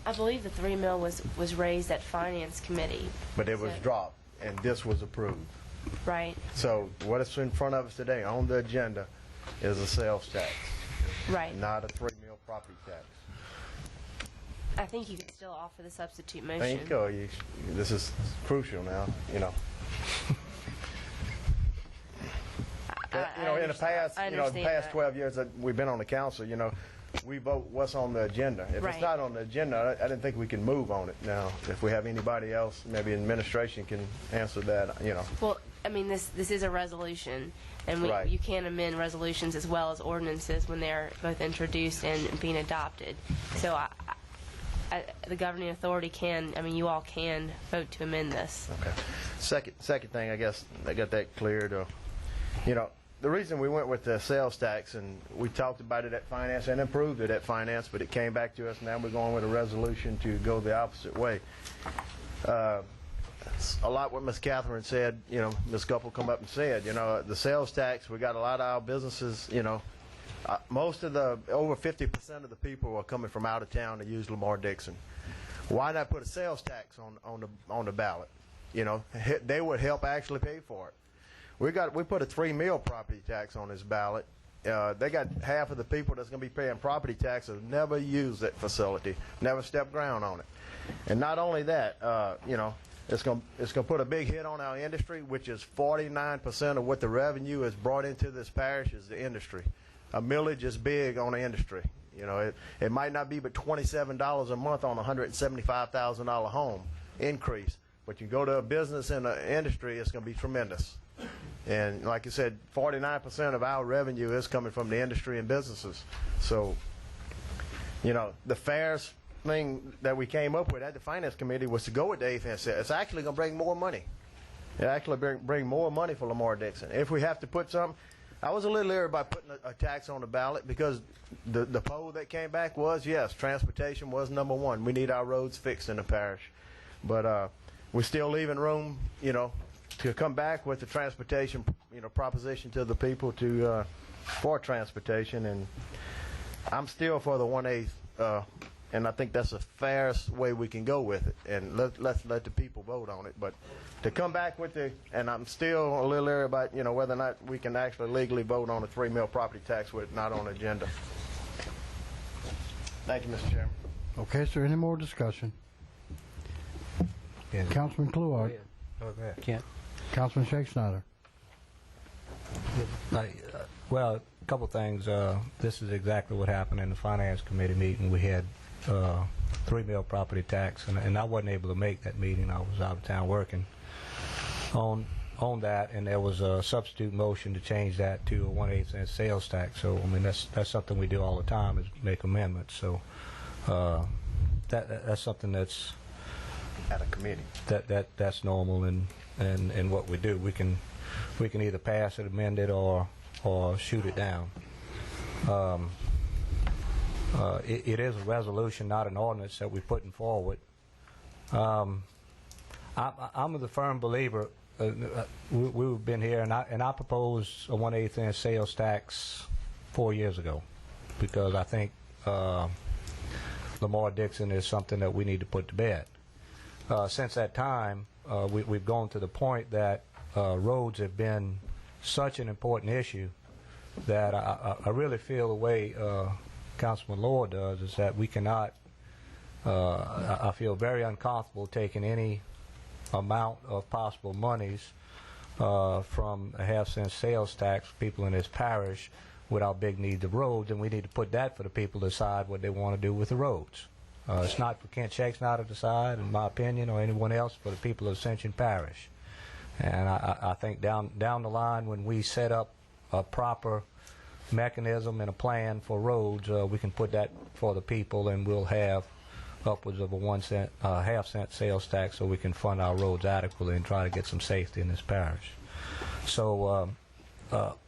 V: I believe the 3 mil was raised at Finance Committee.
I: But it was dropped, and this was approved.
V: Right.
I: So what is in front of us today on the agenda is a sales tax.
V: Right.
I: Not a 3 mil property tax.
V: I think you can still offer the substitute motion.
I: There you go. This is crucial now, in the past 12 years that we've been on the council, we vote what's on the agenda. If it's not on the agenda, I didn't think we can move on it. Now, if we have anybody else, maybe administration can answer that,
V: Well, I mean, this is a resolution, and you can amend resolutions as well as ordinances when they're both introduced and being adopted. So the governing authority you all can vote to amend this.
I: Okay. Second thing, I guess I got that cleared. The reason we went with the sales tax, and we talked about it at Finance and improved it at Finance, but it came back to us. Now we're going with a resolution to go the opposite way. A lot what Ms. Catherine said, Ms. Gupple come up and said, the sales tax, we got a lot of our businesses, over 50% of the people are coming from out of town to use Lamar Dixon. Why not put a sales tax on the ballot? You know, they would help actually pay for it. We put a 3 mil property tax on this ballot. They got half of the people that's going to be paying property taxes never used that facility, never stepped ground on it. And not only that, you know, it's going to put a big hit on our industry, which is 49% of what the revenue is brought into this parish is the industry. A millage is big on the industry. You know, it might not be but $27 a month on a $175,000 home increase, but you go to a business in the industry, it's going to be tremendous. And like I said, 49% of our revenue is coming from the industry and businesses. So, you know, the fairest thing that we came up with at the Finance Committee was to go with the 8th and say it's actually going to bring more money. It actually bring more money for Lamar Dixon. If we have to put something, I was a little leery about putting a tax on the ballot because the poll that came back was, yes, transportation was number one. We need our roads fixed in the parish. But we're still leaving room, you know, to come back with the transportation, you know, proposition to the people to for transportation. And I'm still for the 1/8, and I think that's the fairest way we can go with it. And let's let the people vote on it. But to come back with and I'm still a little leery about, you know, whether or not we can actually legally vote on a 3 mil property tax with it not on the agenda. Thank you, Mr. Chairman.
A: Okay, sir. Any more discussion?
H: Yeah.
A: Councilman Kluart.
H: Kent.
A: Councilman Shake Snyder.
H: Well, a couple things. This is exactly what happened in the Finance Committee meeting. We had 3 mil property tax, and I wasn't able to make that meeting. I was out of town working on that, and there was a substitute motion to change that to a 1/8 cent sales tax. So I mean that's something we do all the time is make amendments. So that's something that's
I: at a committee.
H: That's normal and what we do. We can either pass it, amend it, or shoot it down. It is a resolution, not an ordinance that we're putting forward. I'm the firm believer. We've been here, and I proposed a 1/8 cent sales tax 4 years ago because I think Lamar Dixon is something that we need to put to bed. Since that time, we've gone to the point that roads have been such an important issue that I really feel the way Councilman Lord does is that we cannot, I feel very uncomfortable taking any amount of possible monies from a 1/2 cent sales tax for people in this parish without big needs of roads, and we need to put that for the people to decide what they want to do with the roads. It's not for Kent Shakes not to decide, in my opinion, or anyone else, for the people of Ascension Parish. And I think down the line, when we set up a proper mechanism and a plan for roads, we can put that for the people, and we'll have upwards of a 1/2 cent sales tax so we can fund our roads adequately and try to get some safety in this parish. So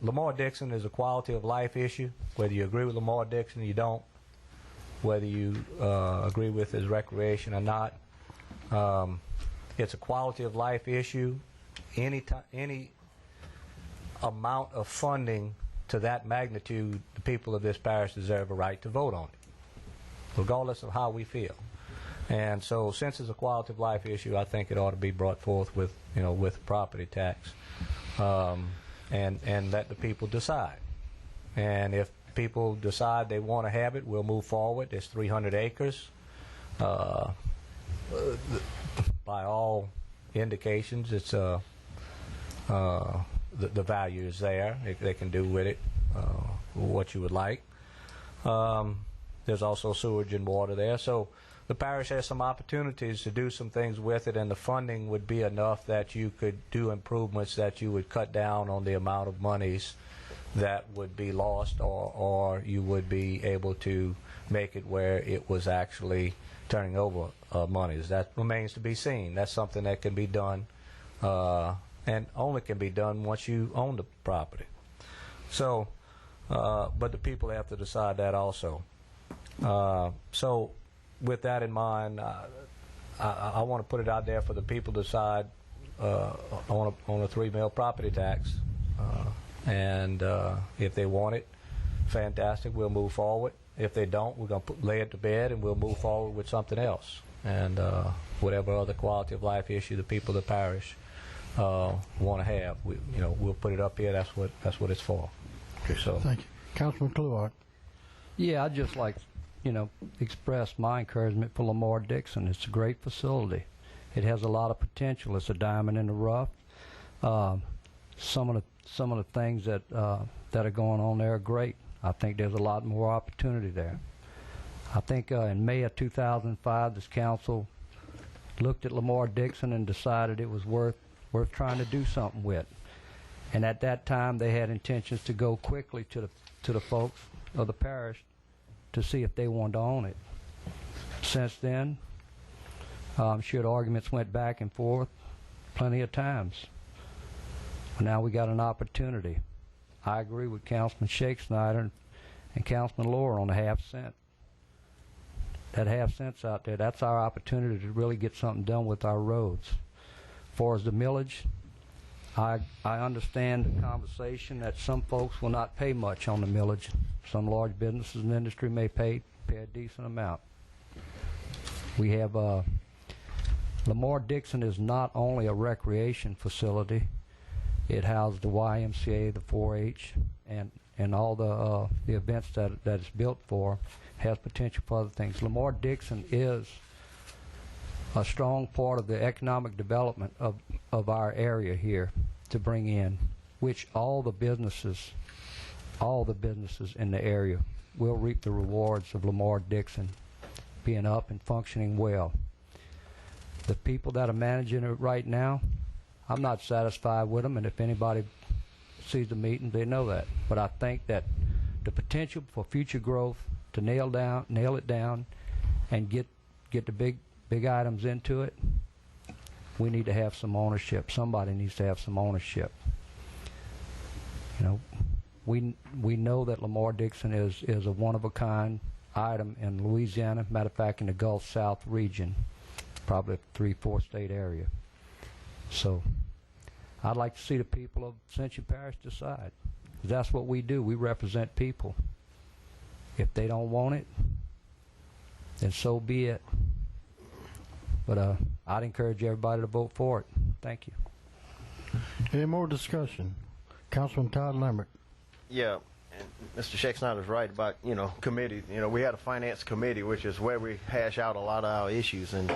H: Lamar Dixon is a quality of life issue, whether you agree with Lamar Dixon or you don't, whether you agree with his recreation or not. It's a quality of life issue. Any amount of funding to that magnitude, the people of this parish deserve a right to vote on it, regardless of how we feel. And so, since it's a quality of life issue, I think it ought to be brought forth with, you know, with property tax, and let the people decide. And if people decide they want to have it, we'll move forward. There's 300 acres. By all indications, it's the value is there. They can do with it what you would like. There's also sewage and water there. So the parish has some opportunities to do some things with it, and the funding would be enough that you could do improvements that you would cut down on the amount of monies that would be lost, or you would be able to make it where it was actually turning over monies. That remains to be seen. That's something that can be done, and only can be done once you own the property. So, but the people have to decide that also. So, with that in mind, I want to put it out there for the people to decide on a 3 mil property tax. And if they want it, fantastic, we'll move forward. If they don't, we're going to lay it to bed and we'll move forward with something else. and whatever other quality of life issue the people of the parish want to have. We'll put it up here. That's what it's for.
A: Okay,
H: so
A: thank you. Councilman Kluart.
M: Yeah, I'd just like, express my encouragement for Lamar Dixon. It's a great facility. It has a lot of potential. It's a diamond in the rough. Some of the things that are going on there are great. I think there's a lot more opportunity there. I think in May of 2005, this council looked at Lamar Dixon and decided it was worth trying to do something with. And at that time, they had intentions to go quickly to the folks of the parish to see if they wanted to own it. Since then, I'm sure the arguments went back and forth plenty of times. Now we got an opportunity. I agree with Councilman Shakespeare and Councilman Lohr on the half-cent. That half-cent's out there, that's our opportunity to really get something done with our roads. As far as the millage, I understand the conversation that some folks will not pay much on the millage. Some large businesses and industry may pay a decent amount. We have Lamar Dixon is not only a recreation facility. It houses the YMCA, the 4-H, and all the events that it's built for. Has potential for other things. Lamar Dixon is a strong part of the economic development of our area here to bring in, which all the businesses in the area will reap the rewards of Lamar Dixon being up and functioning well. The people that are managing it right now, I'm not satisfied with them, and if anybody sees the meeting, they know that. But I think that the potential for future growth, to nail it down, and get the big items into it, we need to have some ownership. Somebody needs to have some ownership. We know that Lamar Dixon is a one-of-a-kind item in Louisiana. Matter of fact, in the Gulf South region, probably a 3-4 state area. So I'd like to see the people of Ascension Parish decide. That's what we do. We represent people. If they don't want it, then so be it. But I'd encourage everybody to vote for it. Thank you.
A: Any more discussion? Councilman Todd Lambert.
I: Yeah, and Mr. Shakespeare's right about, committee. We had a finance committee, which is where we hash out a lot of our issues. And,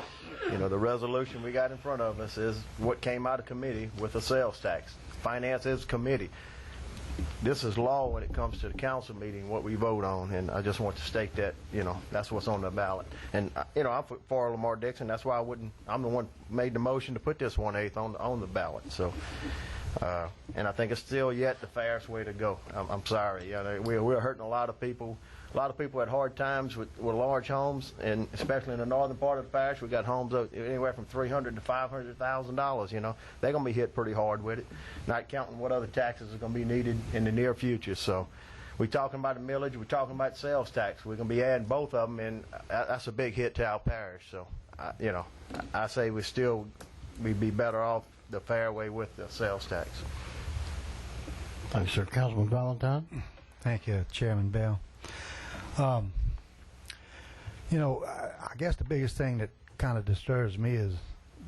I: the resolution we got in front of us is what came out of committee with a sales tax. Finance is committee. This is law when it comes to the council meeting, what we vote on, and I just want to state that, that's what's on the ballot. And, I'm for Lamar Dixon. That's why I'm the one who made the motion to put this 1/8 on the ballot. So, and I think it's still yet the fairest way to go. I'm sorry. We're hurting a lot of people. A lot of people had hard times with large homes, and especially in the northern part of the parish, we got homes anywhere from $300,000 to $500,000. They're going to be hit pretty hard with it. Not counting what other taxes are going to be needed in the near future. So, we're talking about the millage. We're talking about sales tax. We're going to be adding both of them, and that's a big hit to our parish. So, I say we'd be better off the fair way with the sales tax.
A: Thanks, sir. Councilman Valentine.
B: Thank you, Chairman Bell. I guess the biggest thing that kind of disturbs me is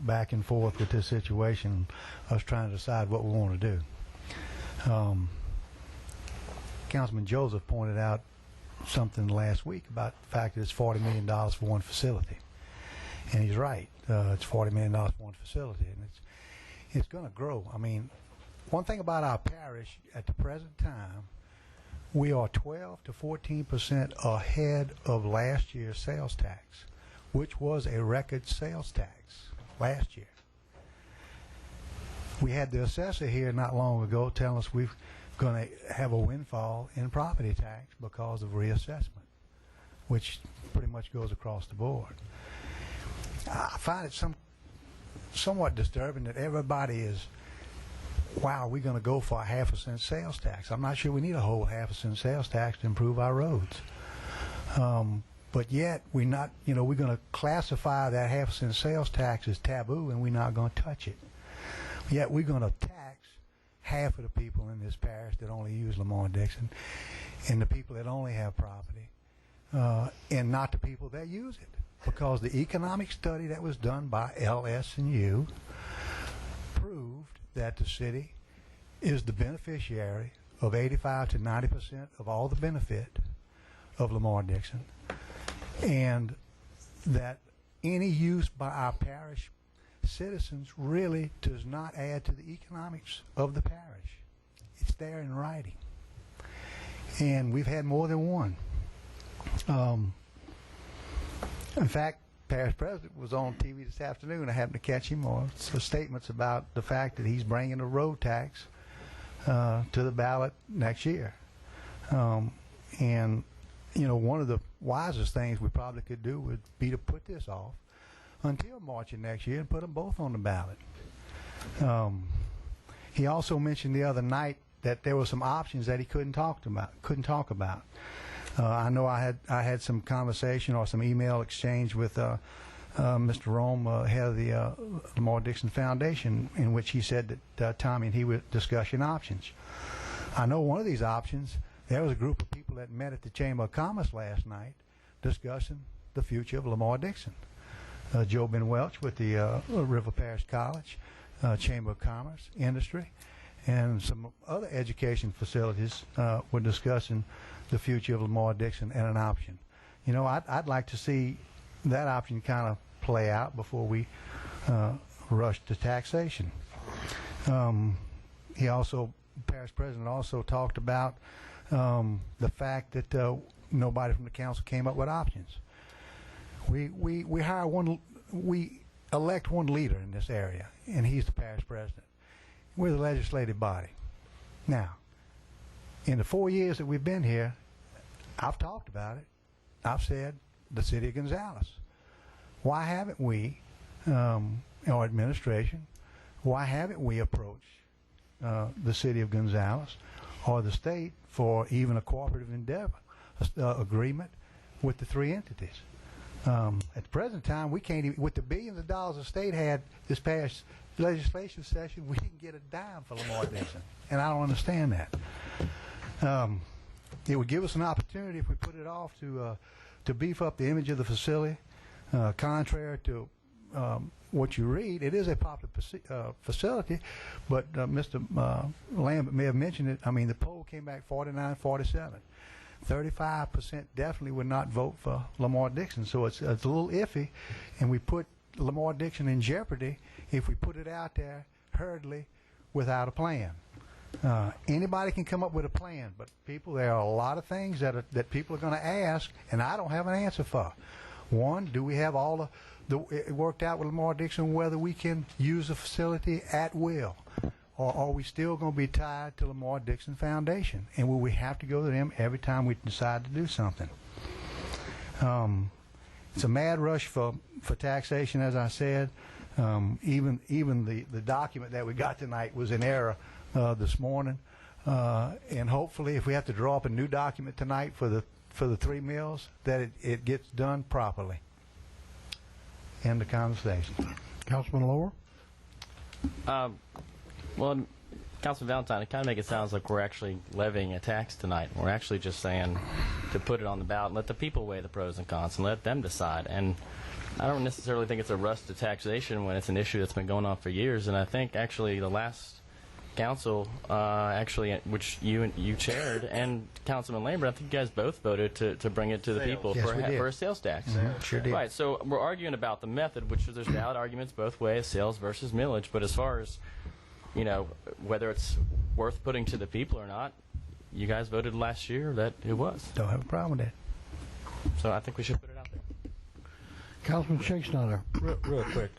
B: back and forth with this situation, us trying to decide what we want to do. Councilman Joseph pointed out something last week about the fact that it's $40 million for one facility. And he's right. It's $40 million for one facility, and it's going to grow. I mean, one thing about our parish at the present time, we are 12 to 14% ahead of last year's sales tax, which was a record sales tax last year. We had the assessor here not long ago telling us we're going to have a windfall in property tax because of reassessment, which pretty much goes across the board. I find it somewhat disturbing that everybody is, wow, we're going to go for a 1/2 cent sales tax. I'm not sure we need a whole 1/2 cent sales tax to improve our roads. But yet we're not, we're going to classify that 1/2 cent sales tax as taboo, and we're not going to touch it. Yet we're going to tax half of the people in this parish that only use Lamar Dixon, and the people that only have property, and not the people that use it. because the economic study that was done by LS&U proved that the city is the beneficiary of 85 to 90% of all the benefit of Lamar-Dixon, and that any use by our parish citizens really does not add to the economics of the parish. It's there in writing. And we've had more than one. In fact, Parish President was on TV this afternoon. I happened to catch him on some statements about the fact that he's bringing a road tax to the ballot next year. And, you know, one of the wisest things we probably could do would be to put this off until March of next year and put them both on the ballot. He also mentioned the other night that there were some options that he couldn't talk about. I know I had some conversation or some email exchange with Mr. Rome, head of the Lamar-Dixon Foundation, in which he said that Tommy and he were discussing options. I know one of these options, there was a group of people that met at the Chamber of Commerce last night discussing the future of Lamar-Dixon. Joe Ben Welch with the River Parish College, Chamber of Commerce, Industry, and some other education facilities were discussing the future of Lamar-Dixon and an option. You know, I'd like to see that option kind of play out before we rush to taxation. Parish President also talked about the fact that nobody from the council came up with options. We elect one leader in this area, and he's the Parish President. We're the legislative body. Now, in the 4 years that we've been here, I've talked about it. I've said the city of Gonzales. Why haven't we, our administration, why haven't we approached the city of Gonzales or the state for even a cooperative endeavor agreement with the three entities? At the present time, we can't even, with the billions of dollars the state had this past legislation session, we didn't get a dime for Lamar-Dixon, and I don't understand that. It would give us an opportunity if we put it off to beef up the image of the facility. Contrary to what you read, it is a popular facility, but Mr. Lambert may have mentioned it. I mean, the poll came back 49-47. 35% definitely would not vote for Lamar-Dixon, so it's a little iffy, and we put Lamar-Dixon in jeopardy if we put it out there hurriedly without a plan. Anybody can come up with a plan, but people, there are a lot of things that people are going to ask, and I don't have an answer for. One, do we have all it worked out with Lamar-Dixon whether we can use the facility at will? Or are we still going to be tied to Lamar-Dixon Foundation? And will we have to go to them every time we decide to do something? It's a mad rush for taxation, as I said. Even the document that we got tonight was in error this morning. And hopefully, if we have to draw up a new document tonight for the 3 mills, that it gets done properly. End of conversation.
A: Councilman Lower?
O: Well, Councilman Valentine, it kind of makes it sound like we're actually levying a tax tonight. We're actually just saying to put it on the ballot and let the people weigh the pros and cons and let them decide. And I don't necessarily think it's a rush to taxation when it's an issue that's been going on for years. And I think actually the last council, which you chaired, and Councilman Lambert, I think you guys both voted to bring it to the people for a sales tax.
B: Sure did.
O: Right. So we're arguing about the method, which there's valid arguments both ways, sales versus millage. But as far as whether it's worth putting to the people or not, you guys voted last year that it was.
B: Don't have a problem with that.
O: So I think we should put it out there.
A: Councilman Shakespeare.
H: Real quick,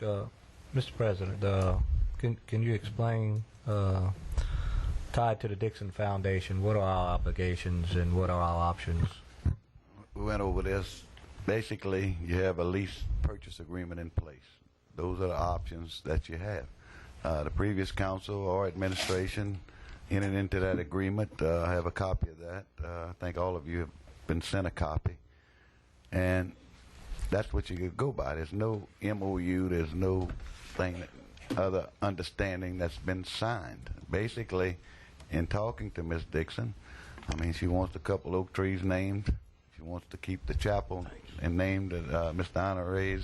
H: Mr. President, can you explain, tied to the Dixon Foundation, what are our obligations and what are our options?
D: We went over this. Basically, you have a lease purchase agreement in place. Those are the options that you have. The previous council or administration entered into that agreement. I have a copy of that. I think all of you have been sent a copy. And that's what you could go by. There's no MOU. There's no other understanding that's been signed. Basically, in talking to Ms. Dixon, I mean, she wants a couple oak trees named. She wants to keep the chapel and named at Mr. Honore's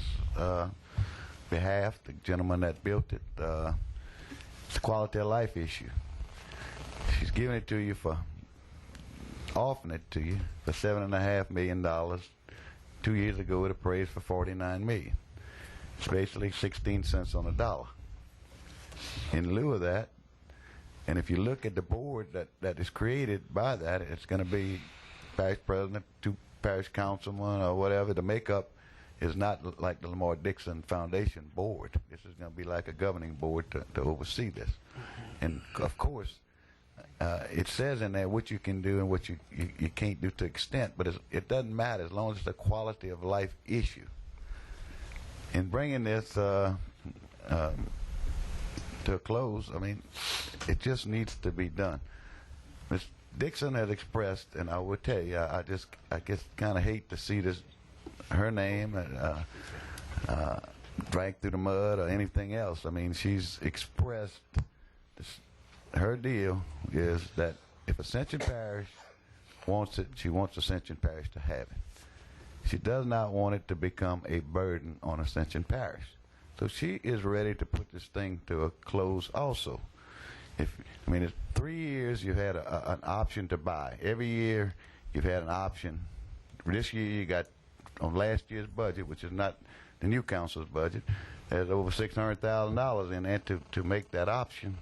D: behalf, the gentleman that built it. It's a quality of life issue. She's giving it to you for, offering it to you for $7.5 million. 2 years ago, it appraised for $49 million. It's basically 16 cents on a dollar. In lieu of that, and if you look at the board that is created by that, it's going to be parish president, 2 parish councilmen, or whatever. The makeup is not like the Lamar Dixon Foundation board. This is going to be like a governing board to oversee this. And of course, it says in there what you can do and what you can't do to extent, but it doesn't matter as long as it's a quality of life issue. In bringing this to a close, I mean, it just needs to be done. Ms. Dixon has expressed, and I will tell you, I guess kind of hate to see this, her name dragged through the mud or anything else. I mean, she's expressed this, her deal is that if Ascension Parish wants it, she wants Ascension Parish to have it. She does not want it to become a burden on Ascension Parish. So she is ready to put this thing to a close also. I mean, it's 3 years you've had an option to buy. Every year you've had an option. This year you got, on last year's budget, which is not the new council's budget, there's over $600,000 in there to make that option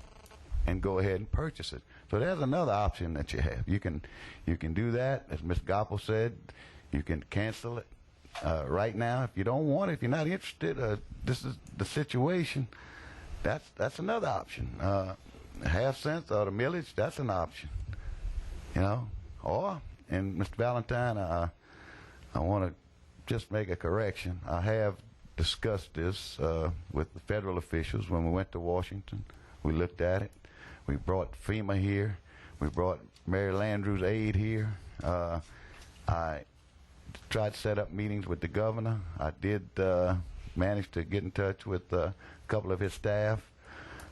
D: and go ahead and purchase it. So there's another option that you have. You can do that, as Ms. Goppel said. You can cancel it right now if you don't want it. If you're not interested, this is the situation. That's another option. Half cents or the millage, that's an option. You know, or, and Mr. Valentine, I want to just make a correction. I have discussed this with the federal officials when we went to Washington. We looked at it. We brought FEMA here. We brought Mary Landrieu's aide here. I tried to set up meetings with the governor. I did manage to get in touch with a couple of his staff.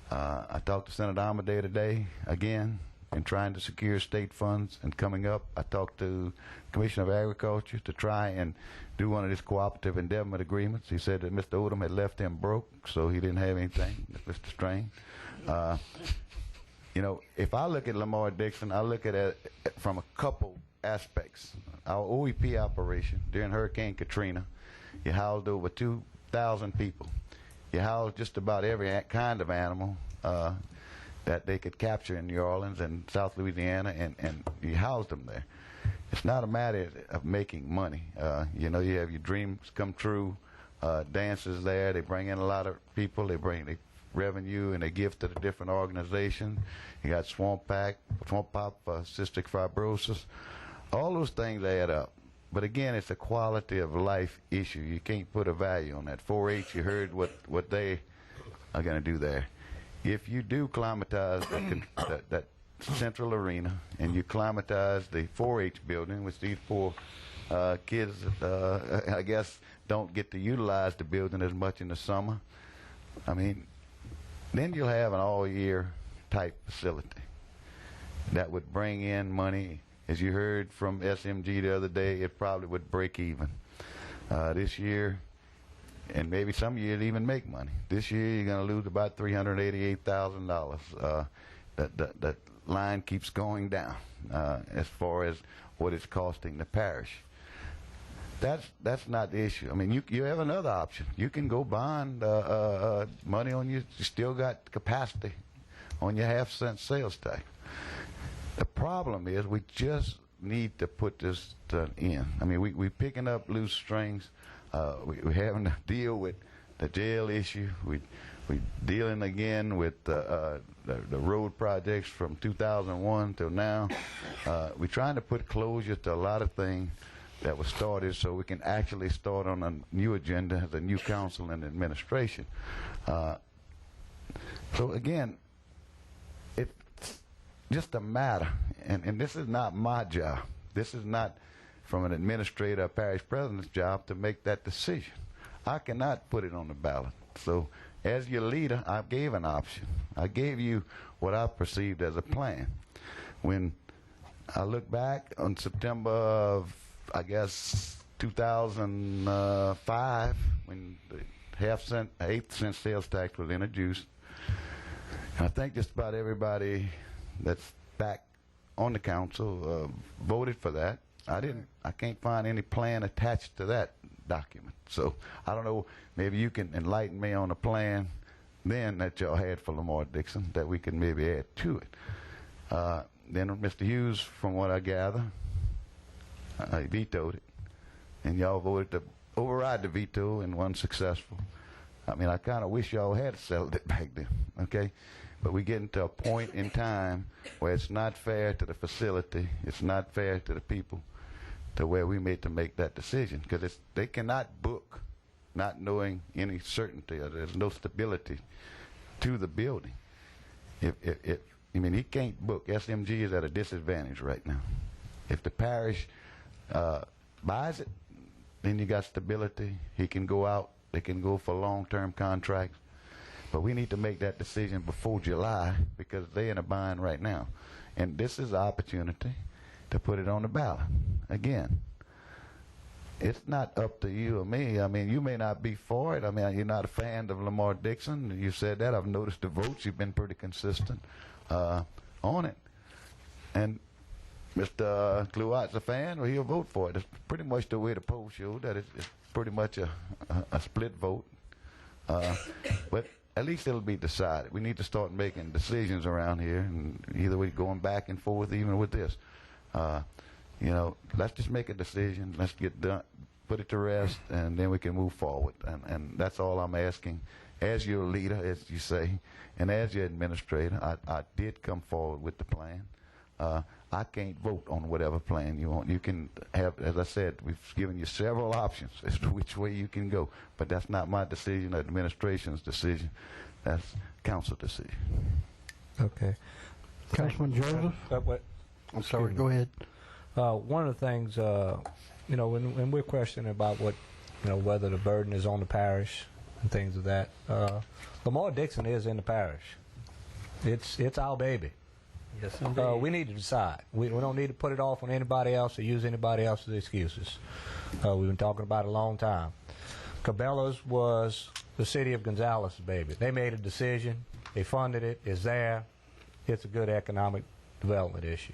D: I talked to Senator Amadei today again in trying to secure state funds. And coming up, I talked to Commissioner of Agriculture to try and do one of these cooperative endowment agreements. He said that Mr. Odom had left him broke, so he didn't have anything, Mr. Strain. You know, if I look at Lamar Dixon, I look at it from a couple aspects. Our OEP operation during Hurricane Katrina, you housed over 2,000 people. You housed just about every kind of animal that they could capture in New Orleans and South Louisiana, and you housed them there. It's not a matter of making money. You know, you have your dreams come true, dances there. They bring in a lot of people. They bring the revenue and they give to the different organizations. You got Swamp Pop for cystic fibrosis. All those things add up. But again, it's a quality of life issue. You can't put a value on that. 4-H, you heard what they are going to do there. If you do climatize that central arena and you climatize the 4-H building, which these poor kids, I guess, don't get to utilize the building as much in the summer, I mean, then you'll have an all-year type facility that would bring in money. As you heard from SMG the other day, it probably would break even. This year, and maybe some years even make money. This year you're going to lose about $388,000. That line keeps going down as far as what it's costing the parish. That's not the issue. I mean, you have another option. You can go bond money on you. You still got capacity on your half-cent sales tax. The problem is we just need to put this to an end. I mean, we picking up loose strings. We're having to deal with the jail issue. We're dealing again with the road projects from 2001 till now. We're trying to put closure to a lot of things that was started so we can actually start on a new agenda as a new council and administration. So again, it's just a matter, and this is not my job. This is not from an administrator or parish president's job to make that decision. I cannot put it on the ballot. So as your leader, I gave an option. I gave you what I perceived as a plan. When I look back on September of I guess, 2005, when the eighth cent sales tax was introduced. And I think just about everybody that's back on the council voted for that. I can't find any plan attached to that document. So I don't know, maybe you can enlighten me on a plan then that y'all had for Lamar Dixon that we can maybe add to it. Then Mr. Hughes, from what I gather, he vetoed it, and y'all voted to override the veto and wasn't successful. I mean, I kind of wish y'all had settled it back then, okay? But we're getting to a point in time where it's not fair to the facility, it's not fair to the people, to where we made to make that decision, because they cannot book not knowing any certainty, or there's no stability to the building. I mean, he can't book. SMG is at a disadvantage right now. If the parish buys it, then you got stability. He can go out. They can go for long-term contracts. But we need to make that decision before July, because they're in a bind right now. And this is the opportunity to put it on the ballot. Again, it's not up to you or me. I mean, you may not be for it. I mean, you're not a fan of Lamar Dixon. You said that. I've noticed the votes. You've been pretty consistent on it. And Mr. Kluat's a fan, or he'll vote for it. It's pretty much the way the poll showed, that it's pretty much a split vote. But at least it'll be decided. We need to start making decisions around here, and either we're going back and forth even with this. You know, let's just make a decision. Let's get done, put it to rest, and then we can move forward. And that's all I'm asking. As your leader, as you say, and as your administrator, I did come forward with the plan. I can't vote on whatever plan you want. You can have, as I said, we've given you several options as to which way you can go. But that's not my decision, administration's decision. That's council decision.
H: Okay.
A: Councilman Joseph? I'm sorry, go ahead.
H: One of the things, you know, when we're questioning about what, you know, whether the burden is on the parish and things of that, Lamar Dixon is in the parish. It's our baby.
M: Yes, indeed.
H: We need to decide. We don't need to put it off on anybody else or use anybody else's excuses. We've been talking about it a long time. Cabela's was the city of Gonzales' baby. They made a decision. They funded it. It's there. It's a good economic development issue.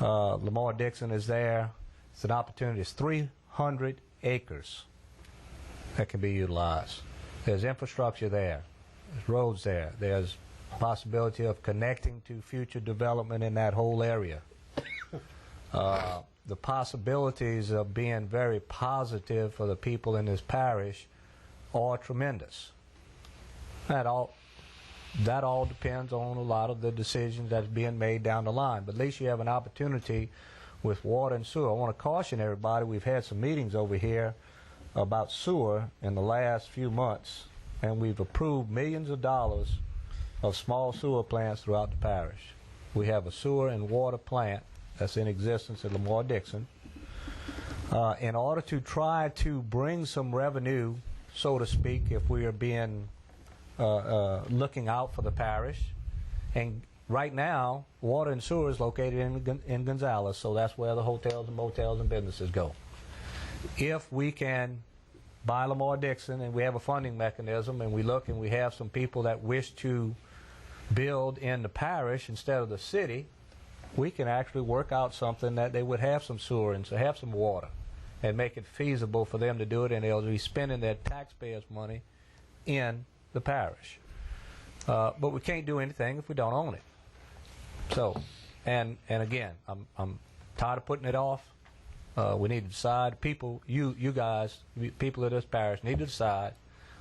H: Lamar Dixon is there. It's an opportunity. It's 300 acres that can be utilized. There's infrastructure there. There's roads there. There's possibility of connecting to future development in that whole area. The possibilities of being very positive for the people in this parish are tremendous. That all depends on a lot of the decisions that's being made down the line. But at least you have an opportunity with water and sewer. I want to caution everybody, we've had some meetings over here about sewer in the last few months, and we've approved millions of dollars of small sewer plants throughout the parish. We have a sewer and water plant that's in existence at Lamar Dixon. In order to try to bring some revenue, so to speak, if we are being looking out for the parish, and right now water and sewer is located in Gonzales, so that's where the hotels and motels and businesses go. If we can buy Lamar Dixon and we have a funding mechanism, and we look and we have some people that wish to build in the parish instead of the city, we can actually work out something that they would have some sewer and so have some water and make it feasible for them to do it, and they'll be spending their taxpayers' money in the parish. But we can't do anything if we don't own it. So, and again, I'm tired of putting it off. We need to decide. People, you guys, people of this parish need to decide.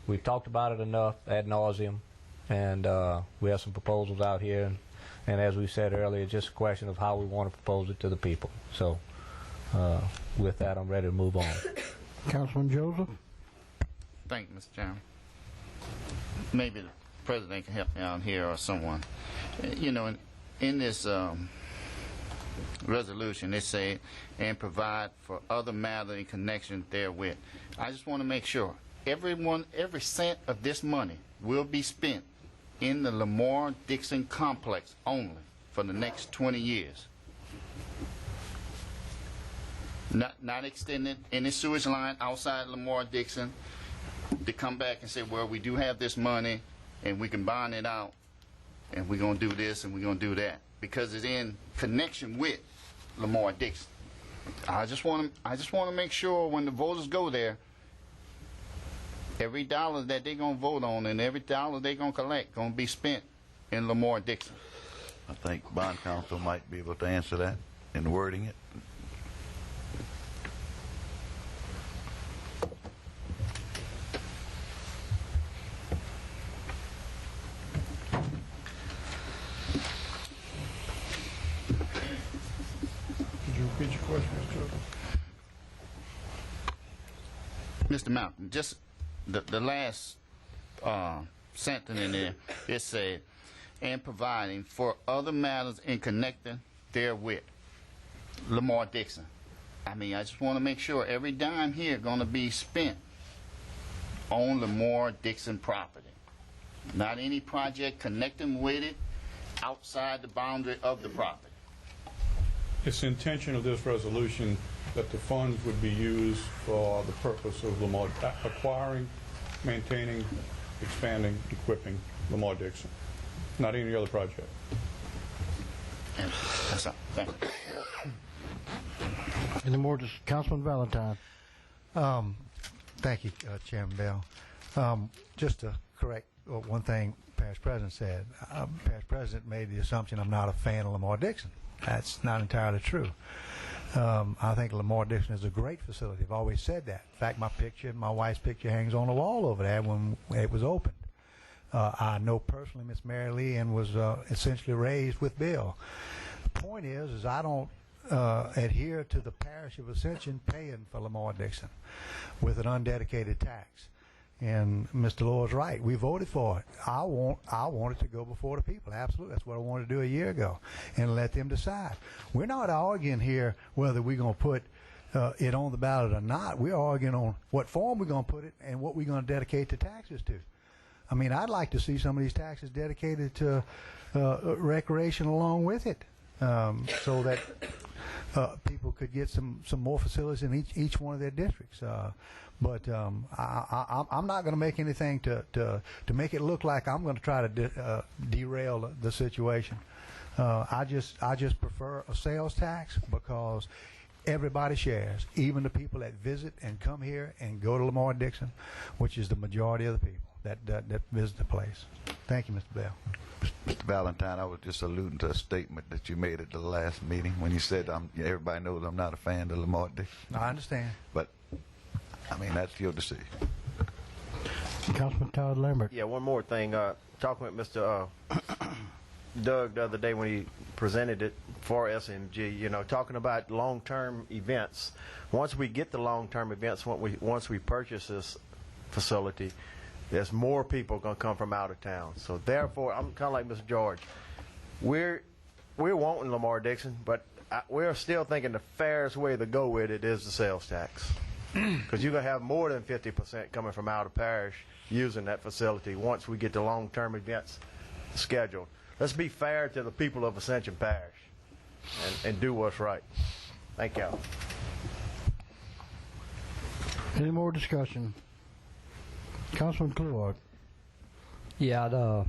H: We've talked about it enough ad nauseum, and we have some proposals out here. And as we said earlier, it's just a question of how we want to propose it to the people. So, with that, I'm ready to move on.
A: Councilman Joseph?
C: Thank you, Mr. Chairman. Maybe the President can help me out here, or someone. You know, in this resolution, they say, and provide for other matter in connection therewith. I just want to make sure every cent of this money will be spent in the Lamar Dixon complex only for the next 20 years. not extending any sewage line outside Lamar Dixon, to come back and say, well, we do have this money and we can bond it out and we're going to do this and we're going to do that, because it's in connection with Lamar Dixon. I just want to make sure when the voters go there, every dollar that they're going to vote on and every dollar they're going to collect going to be spent in Lamar Dixon.
D: I think bond counsel might be able to answer that in wording it.
Q: Could you repeat your question, Mr.
C: Mr. Malcolm, just the last sentence in there, it said, and providing for other matters in connecting therewith. Lamar Dixon. I mean, I just want to make sure every dime here going to be spent on Lamar Dixon property. Not any project connecting with it outside the boundary of the property.
Q: It's the intention of this resolution that the funds would be used for the purpose of Lamar acquiring, maintaining, expanding, equipping Lamar Dixon, not any other project.
C: And that's all. Thank you.
A: Any more? Councilman Valentine.
B: Thank you, Chairman Bell. Just to correct one thing Parish President said. Parish President made the assumption I'm not a fan of Lamar Dixon. That's not entirely true. I think Lamar Dixon is a great facility. I've always said that. In fact, my wife's picture hangs on the wall over there when it was opened. I know personally Miss Mary Lee and was essentially raised with Bill. The point is I don't adhere to the Parish of Ascension paying for Lamar Dixon with an undedicated tax. And Mr. Lowe's right. We voted for it. I want it to go before the people. Absolutely. That's what I wanted to do a year ago, and let them decide. We're not arguing here whether we're going to put it on the ballot or not. We're arguing on what form we're going to put it and what we're going to dedicate the taxes to. I mean, I'd like to see some of these taxes dedicated to recreation along with it, so that people could get some more facilities in each one of their districts. But I'm not going to make anything to make it look like I'm going to try to derail the situation. I just prefer a sales tax because everybody shares, even the people that visit and come here and go to Lamar Dixon, which is the majority of the people that visit the place. Thank you, Mr. Bell.
D: Mr. Valentine, I was just alluding to a statement that you made at the last meeting when you said everybody knows I'm not a fan of Lamar Dixon.
B: I understand.
D: But, I mean, that's your decision.
A: Councilman Todd Lambert.
I: Yeah, one more thing. Talking with Mr. Doug the other day when he presented it for SMG, talking about long-term events. Once we get the long-term events, once we purchase this facility, there's more people going to come from out of town. So therefore, I'm kind of like Mr. George. We're wanting Lamar Dixon, but we're still thinking the fairest way to go with it is the sales tax. Because you're going to have more than 50% coming from out of parish using that facility once we get the long-term events scheduled. Let's be fair to the people of Ascension Parish and do what's right. Thank y'all.
A: Any more discussion? Councilman Kluwag.
M: Yeah,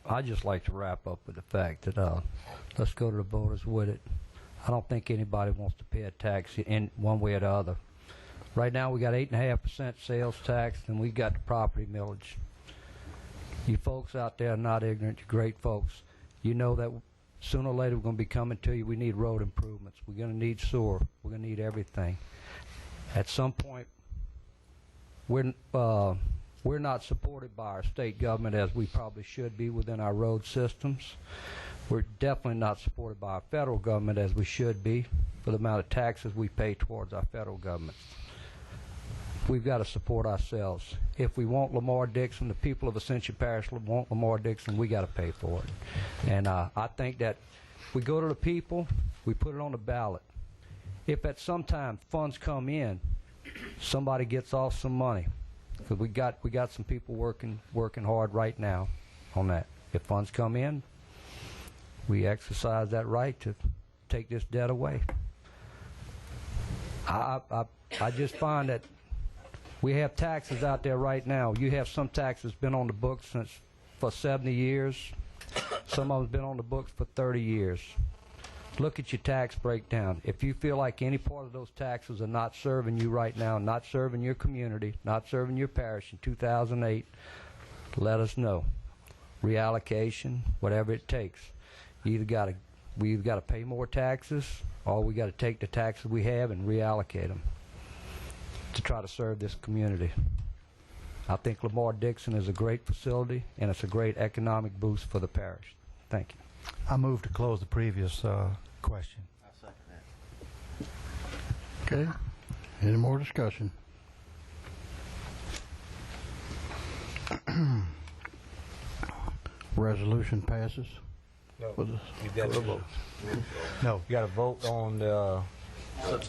M: I'd just like to wrap up with the fact that let's go to the voters with it. I don't think anybody wants to pay a tax in one way or the other. Right now we got 8.5% sales tax, and we got the property millage. You folks out there are not ignorant. You're great folks. You know that sooner or later we're going to be coming to you. We need road improvements. We're going to need sewer. We're going to need everything. At some point, we're not supported by our state government as we probably should be within our road systems. We're definitely not supported by our federal government as we should be for the amount of taxes we pay towards our federal government. We've got to support ourselves. If we want Lamar Dixon, the people of Ascension Parish want Lamar Dixon, we got to pay for it. And I think that we go to the people, we put it on the ballot. If at some time funds come in, somebody gets off some money, because we got some people working hard right now on that. If funds come in, we exercise that right to take this debt away. I just find that we have taxes out there right now. You have some taxes been on the books for 70 years. Some of them's been on the books for 30 years. Look at your tax breakdown. If you feel like any part of those taxes are not serving you right now, not serving your community, not serving your parish in 2008, let us know. Reallocation, whatever it takes. We either got to pay more taxes, or we got to take the taxes we have and reallocate them to try to serve this community. I think Lamar Dixon is a great facility, and it's a great economic boost for the parish. Thank you.
B: I move to close the previous question.
I: I'll second that.
A: Okay. Any more discussion? Resolution passes.
H: No,
A: With
H: you got to vote.
B: No.
H: You got to vote on the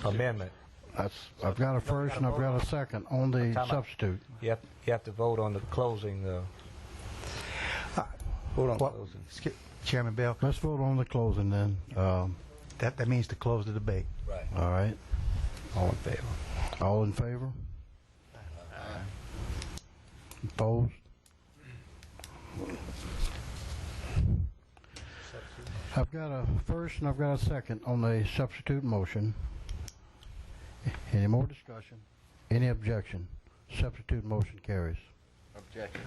H: amendment.
A: I've got a first and I've got a second on the substitute.
H: You have to vote on the closing. Vote on closing.
B: Chairman Bell.
A: Let's vote on the closing then.
B: That means to close the debate.
H: Right.
A: All right.
M: All in favor?
A: All in favor? Opposed? I've got a first and I've got a second on the substitute motion. Any more discussion? Any objection? Substitute motion carries.
B: Objection.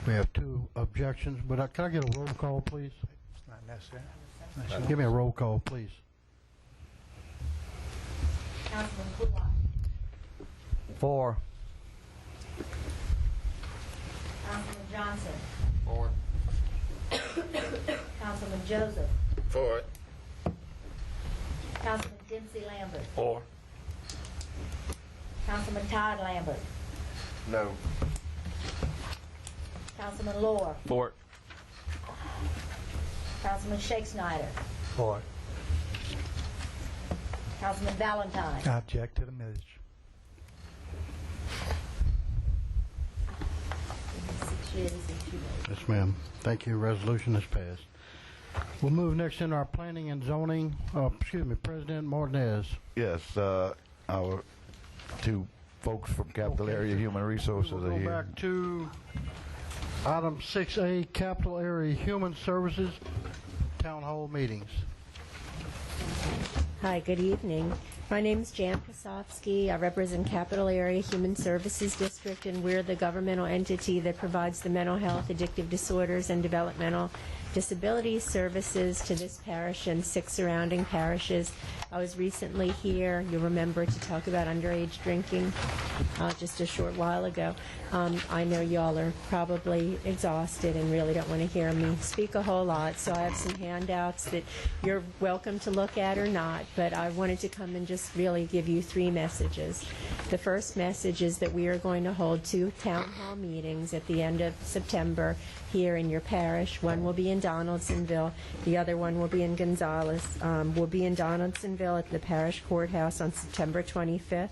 A: We have two objections, but can I get a roll call, please?
B: It's not necessary.
A: Give me a roll call, please.
E: Councilman Kulak.
M: 4.
E: Councilman Johnson.
C: For
E: Councilman Joseph.
C: For it.
E: Councilman Dempsey Lambert.
J: For.
E: Councilman Todd Lambert.
I: No.
E: Councilman Lohr.
J: For it.
E: Councilman Shake Snyder.
H: For it.
E: Councilman Valentine.
B: I object to the millage.
A: Yes, ma'am. Thank you. Resolution is passed. We'll move next into our planning and zoning. President Martinez.
D: Yes, our two folks from Capital Area Human Resources
A: We'll
D: are
A: go
D: here.
A: back to item 6A, Capital Area Human Services, Town Hall Meetings.
F: Hi, good evening. My name is Jan Krasovsky. I represent Capital Area Human Services District, and we're the governmental entity that provides the mental health, addictive disorders, and developmental disability services to this parish and 6 surrounding parishes. I was recently here, you'll remember, to talk about underage drinking just a short while ago. I know y'all are probably exhausted and really don't want to hear me speak a whole lot, so I have some handouts that you're welcome to look at or not, but I wanted to come and just really give you 3 messages. The first message is that we are going to hold 2 town hall meetings at the end of September here in your parish. One will be in Donaldsonville. The other one will be in Gonzales. We'll be in Donaldsonville at the parish courthouse on September 25th.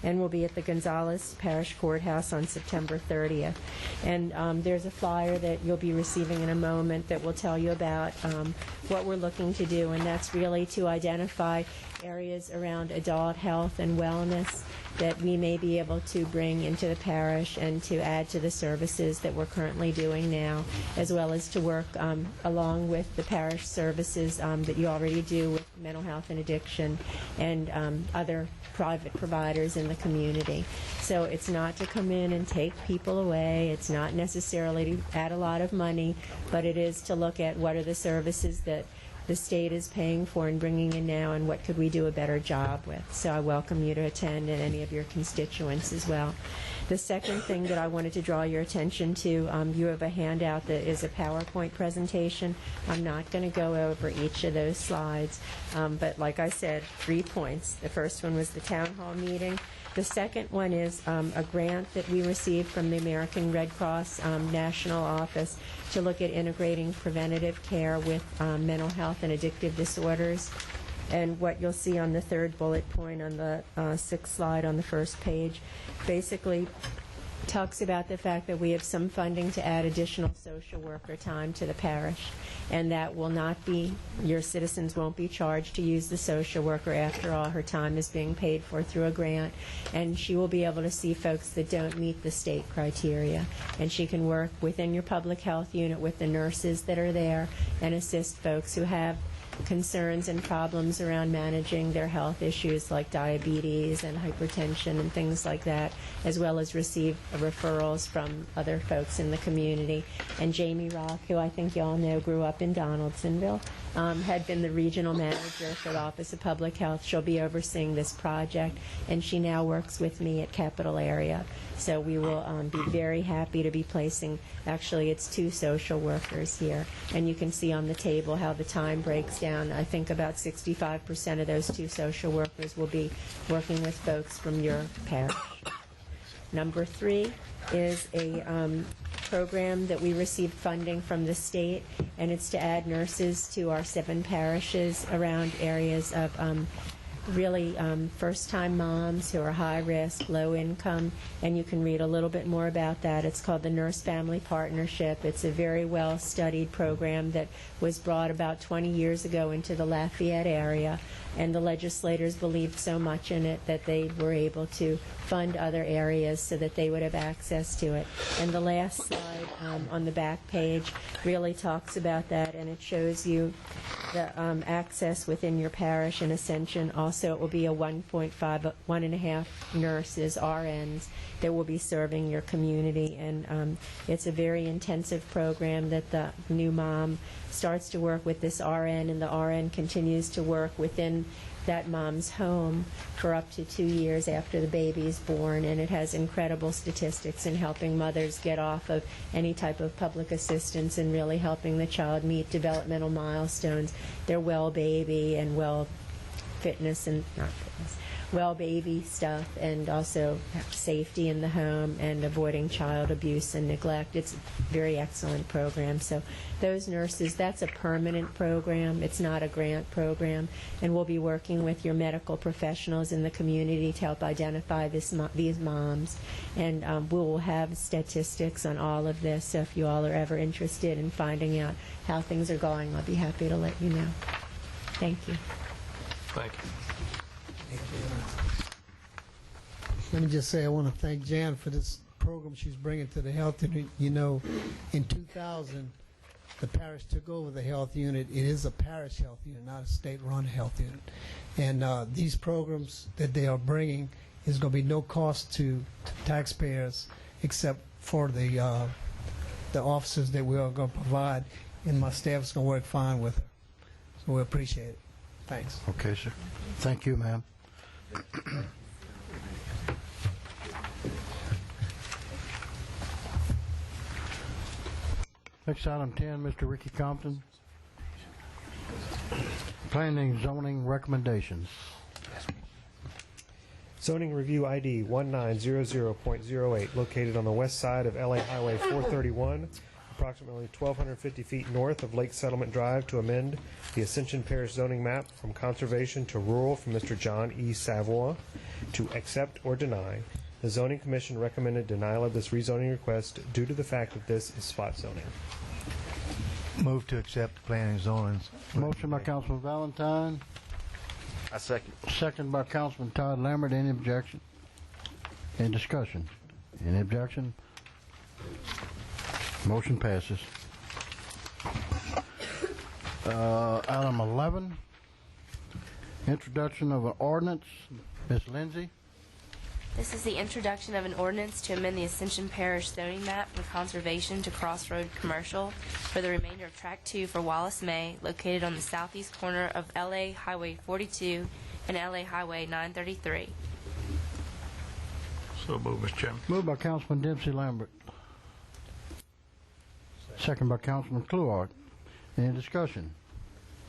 F: And we'll be at the Gonzales Parish Courthouse on September 30th. And there's a flyer that you'll be receiving in a moment that will tell you about what we're looking to do, and that's really to identify areas around adult health and wellness that we may be able to bring into the parish and to add to the services that we're currently doing now, as well as to work along with the parish services that you already do with mental health and addiction and other private providers in the community. So it's not to come in and take people away. It's not necessarily to add a lot of money, but it is to look at what are the services that the state is paying for and bringing in now, and what could we do a better job with. So I welcome you to attend, and any of your constituents as well. The second thing that I wanted to draw your attention to, you have a handout that is a PowerPoint presentation. I'm not going to go over each of those slides, but like I said, 3 points. The first one was the town hall meeting. The second one is a grant that we received from the American Red Cross National Office to look at integrating preventative care with mental health and addictive disorders. And what you'll see on the 3rd bullet point on the 6th slide on the 1st page, basically talks about the fact that we have some funding to add additional social worker time to the parish, and that will not be, your citizens won't be charged to use the social worker. After all, her time is being paid for through a grant, and she will be able to see folks that don't meet the state criteria, and she can work within your public health unit with the nurses that are there and assist folks who have concerns and problems around managing their health issues like diabetes and hypertension and things like that, as well as receive referrals from other folks in the community. And Jamie Rock, who I think you all know grew up in Donaldsonville, had been the regional manager for the Office of Public Health. She'll be overseeing this project, and she now works with me at Capital Area. So we will be very happy to be placing, actually it's 2 social workers here, and you can see on the table how the time breaks down. I think about 65% of those 2 social workers will be working with folks from your parish. Number 3 is a program that we received funding from the state, and it's to add nurses to our 7 parishes around areas of really first-time moms who are high risk, low income, and you can read a little bit more about that. It's called the Nurse Family Partnership. It's a very well-studied program that was brought about 20 years ago into the Lafayette area, and the legislators believed so much in it that they were able to fund other areas so that they would have access to it. And the last slide on the back page really talks about that, and it shows you the access within your parish in Ascension. Also, it will be a 1.5 nurses, RNs, that will be serving your community, and it's a very intensive program that the new mom starts to work with this RN, and the RN continues to work within that mom's home for up to 2 years after the baby is born, and it has incredible statistics in helping mothers get off of any type of public assistance and really helping the child meet developmental milestones, their well baby and well fitness and not fitness, well baby stuff, and also safety in the home and avoiding child abuse and neglect. It's a very excellent program. So those nurses, that's a permanent program. It's not a grant program, and we'll be working with your medical professionals in the community to help identify these moms, and we will have statistics on all of this. So if you all are ever interested in finding out how things are going, I'll be happy to let you know. Thank you.
N: Thank you.
G: Let me just say I want to thank Jan for this program she's bringing to the health unit. You know, in 2000, the parish took over the health unit. It is a parish health unit, not a state-run health unit. And these programs that they are bringing is going to be no cost to taxpayers except for the officers that we are going to provide, and my staff is going to work fine with her. So we appreciate it. Thanks.
A: Okay, sir. Thank you, ma'am. Next item 10, Mr. Ricky Compton. Planning and zoning recommendations.
K: Zoning Review ID 1900.08, located on the west side of LA Highway 431, approximately 1,250 feet north of Lake Settlement Drive, to amend the Ascension Parish zoning map from conservation to rural from Mr. John E. Savoy, to accept or deny. The Zoning Commission recommended denial of this rezoning request due to the fact that this is spot zoning.
B: Move to accept the planning and zoning.
A: Motion by Councilman Valentine.
I: I second.
A: Second by Councilman Todd Lambert. Any objection? Any discussion? Any objection? Motion passes. Item 11, introduction of an ordinance. Ms. Lindsay.
V: This is the introduction of an ordinance to amend the Ascension Parish zoning map from conservation to crossroad commercial for the remainder of Tract 2 for Wallace May, located on the southeast corner of LA Highway 42 and LA Highway 933.
N: So move, Mr. Chairman.
A: Moved by Councilman Dempsey Lambert. Second by Councilman Kluart. Any discussion?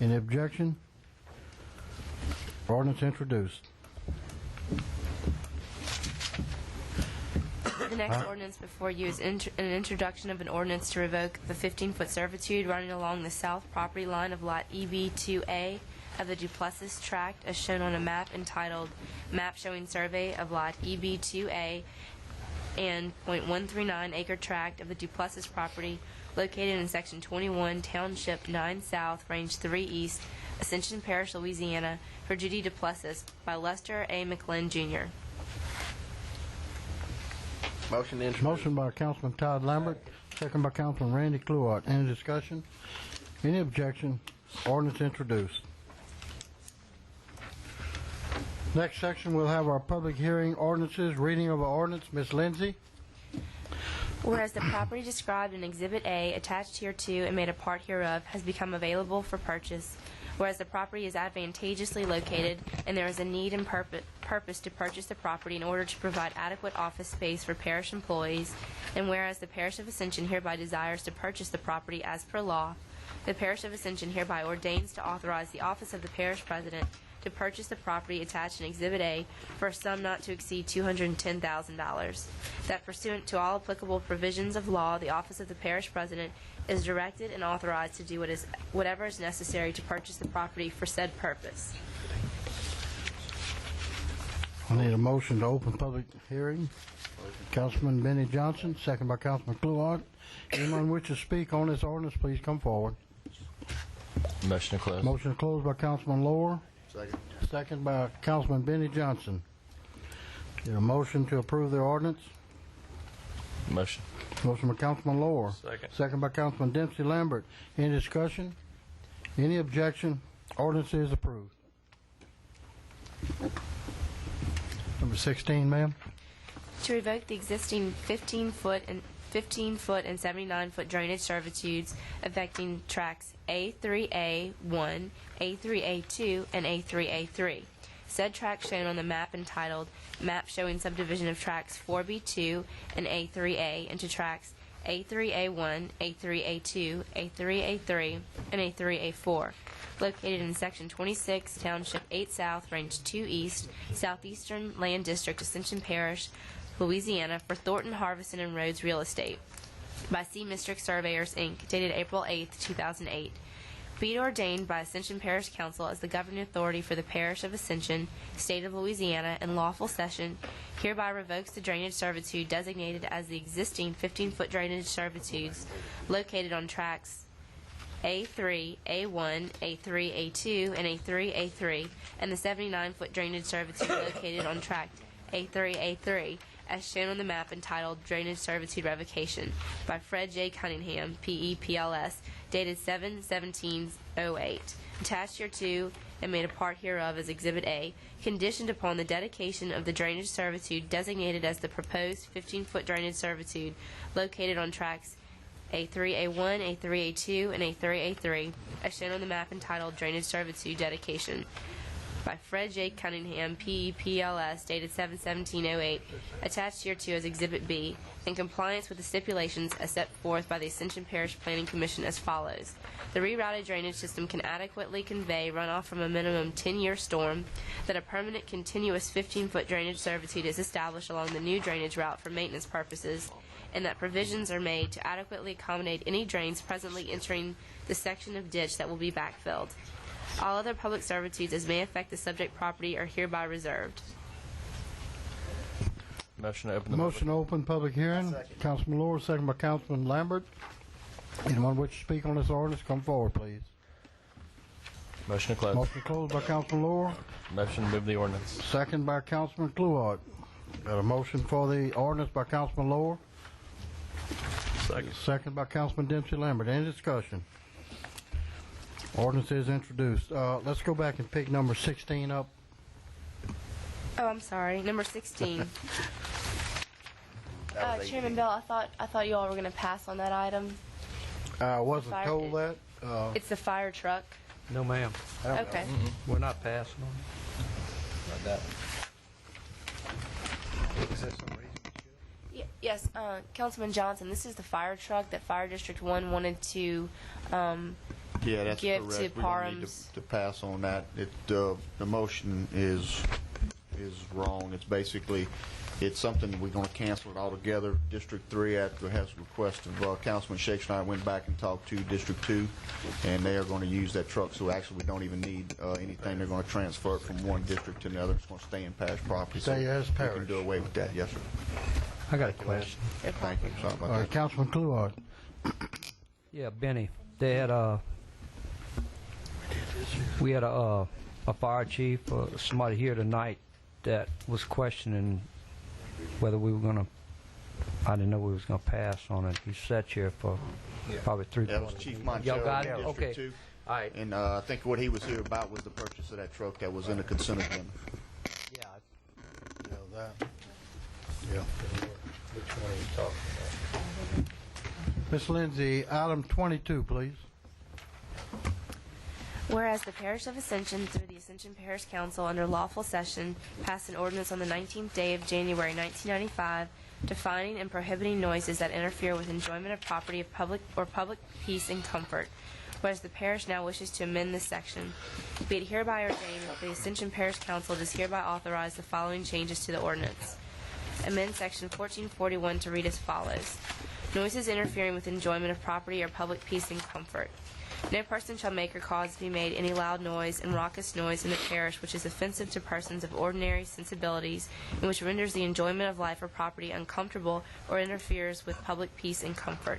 A: Any objection? Ordinance introduced.
V: The next ordinance before you is an introduction of an ordinance to revoke the 15-foot servitude running along the south property line of Lot EB2A of the Duplessis Tract as shown on a map entitled Map Showing Survey of Lot EB2A and .139 acre tract of the Duplessis property located in Section 21, Township 9 South, Range 3 East, Ascension Parish, Louisiana, for Judy Duplessis by Lester A. McLinn, Jr.
I: Motion to introduce.
A: Motion by Councilman Todd Lambert, second by Councilman Randy Cluart. Any discussion? Any objection? Ordinance introduced. Next section, we'll have our public hearing ordinances. Reading of the ordinance, Ms. Lindsay.
V: Whereas the property described in Exhibit A, attached hereto and made a part hereof, has become available for purchase, whereas the property is advantageously located and there is a need and purpose to purchase the property in order to provide adequate office space for parish employees, and whereas the Parish of Ascension hereby desires to purchase the property as per law, the Parish of Ascension hereby ordains to authorize the office of the parish president to purchase the property attached in Exhibit A for a sum not to exceed $210,000. That pursuant to all applicable provisions of law, the office of the parish president is directed and authorized to do whatever is necessary to purchase the property for said purpose.
A: I need a motion to open public hearing. Councilman Benny Johnson, second by Councilman Cluart. Anyone wish to speak on this ordinance, please come forward.
O: Motion to close.
A: Motion to close by Councilman Lohr.
I: Second.
A: Second by Councilman Benny Johnson. Is there a motion to approve the ordinance?
O: Motion.
A: Motion by Councilman Lohr.
N: Second.
A: Second by Councilman Dempsey Lambert. Any discussion? Any objection? Ordinance is approved. Number 16, ma'am.
V: To revoke the existing 15-foot and 79-foot drainage servitudes affecting tracts A3A1, A3A2, and A3A3. Said tract shown on the map entitled Map Showing Subdivision of Tracts 4B2 and A3A into tracts A3A1, A3A2, A3A3, and A3A4, located in Section 26, Township 8 South, Range 2 East, Southeastern Land District, Ascension Parish, Louisiana, for Thornton Harvison and Rhodes Real Estate by C. Mistrick Surveyors, Inc., dated April 8, 2008. Be it ordained by Ascension Parish Council as the governing authority for the Parish of Ascension, State of Louisiana, in lawful session, hereby revokes the drainage servitude designated as the existing 15-foot drainage servitudes located on tracts A3, A1, A3, A2, and A3, A3, and the 79-foot drainage servitude located on tract A3, A3, as shown on the map entitled Drainage Servitude Revocation by Fred J. Cunningham, PEPLS, dated 7/17/08, attached hereto and made a part hereof as Exhibit A, conditioned upon the dedication of the drainage servitude designated as the proposed 15-foot drainage servitude located on tracts A3, A1, A3, A2, and A3, A3, as shown on the map entitled Drainage Servitude Dedication by Fred J. Cunningham, PEPLS, dated 7/17/08, attached hereto as Exhibit B, in compliance with the stipulations as set forth by the Ascension Parish Planning Commission as follows. The rerouted drainage system can adequately convey runoff from a minimum 10-year storm, that a permanent continuous 15-foot drainage servitude is established along the new drainage route for maintenance purposes, and that provisions are made to adequately accommodate any drains presently entering the section of ditch that will be backfilled. All other public servitudes as may affect the subject property are hereby reserved.
O: Motion to open the
A: Motion to open public hearing. Councilman Lohr, second by Councilman Lambert. Anyone wish to speak on this ordinance, come forward, please.
O: Motion to close.
A: Motion closed by Councilman Lohr.
O: Motion to move the ordinance.
A: Second by Councilman Cluart. Got a motion for the ordinance by Councilman Lohr.
N: Second.
A: Second by Councilman Dempsey Lambert. Any discussion? Ordinance is introduced. Let's go back and pick number 16 up.
V: Oh, I'm sorry. Number 16. Chairman Bell, I thought you all were going to pass on that item.
A: I wasn't told that.
V: It's the fire truck.
M: No, ma'am.
V: Okay.
M: We're not passing on it. Not that one. Is that some reason?
V: Yes, Councilman Johnson, this is the fire truck that Fire District 1 wanted to
C: Yeah, that's
V: give
C: correct.
V: to
C: We're gonna need
V: Parham's.
C: to pass on that. The motion is wrong. It's basically, it's something we're going to cancel it altogether. District 3, after has a request of Councilman Shakes and I went back and talked to District 2, and they are going to use that truck. So actually, we don't even need anything. They're going to transfer it from one district to another. It's going to stay in parish property.
A: Stay as
C: We
A: parish.
C: can do away with that. Yes, sir.
M: I got a question.
C: Thank you. Sorry about
A: All right,
C: that.
A: Councilman Kluart.
M: Yeah, Benny, they had we had a fire chief, somebody here tonight that was questioning whether we were going to, I didn't know we was going to pass on it. He sat here for probably 3
C: That was Chief Monchero,
M: Y'all got it?
C: District
M: Okay.
C: 2.
M: All right.
C: And I think what he was here about was the purchase of that truck that was in the consent agenda.
M: Yeah.
A: Yeah.
M: Which one are you talking about?
A: Ms. Lindsay, item 22, please.
V: Whereas the Parish of Ascension, through the Ascension Parish Council under lawful session, passed an ordinance on the 19th day of January 1995 defining and prohibiting noises that interfere with enjoyment of property of public peace and comfort. Whereas the parish now wishes to amend this section, be it hereby ordained that the Ascension Parish Council does hereby authorize the following changes to the ordinance. Amend section 1441 to read as follows: Noises interfering with enjoyment of property or public peace and comfort. No person shall make or cause to be made any loud noise and raucous noise in the parish which is offensive to persons of ordinary sensibilities and which renders the enjoyment of life or property uncomfortable or interferes with public peace and comfort.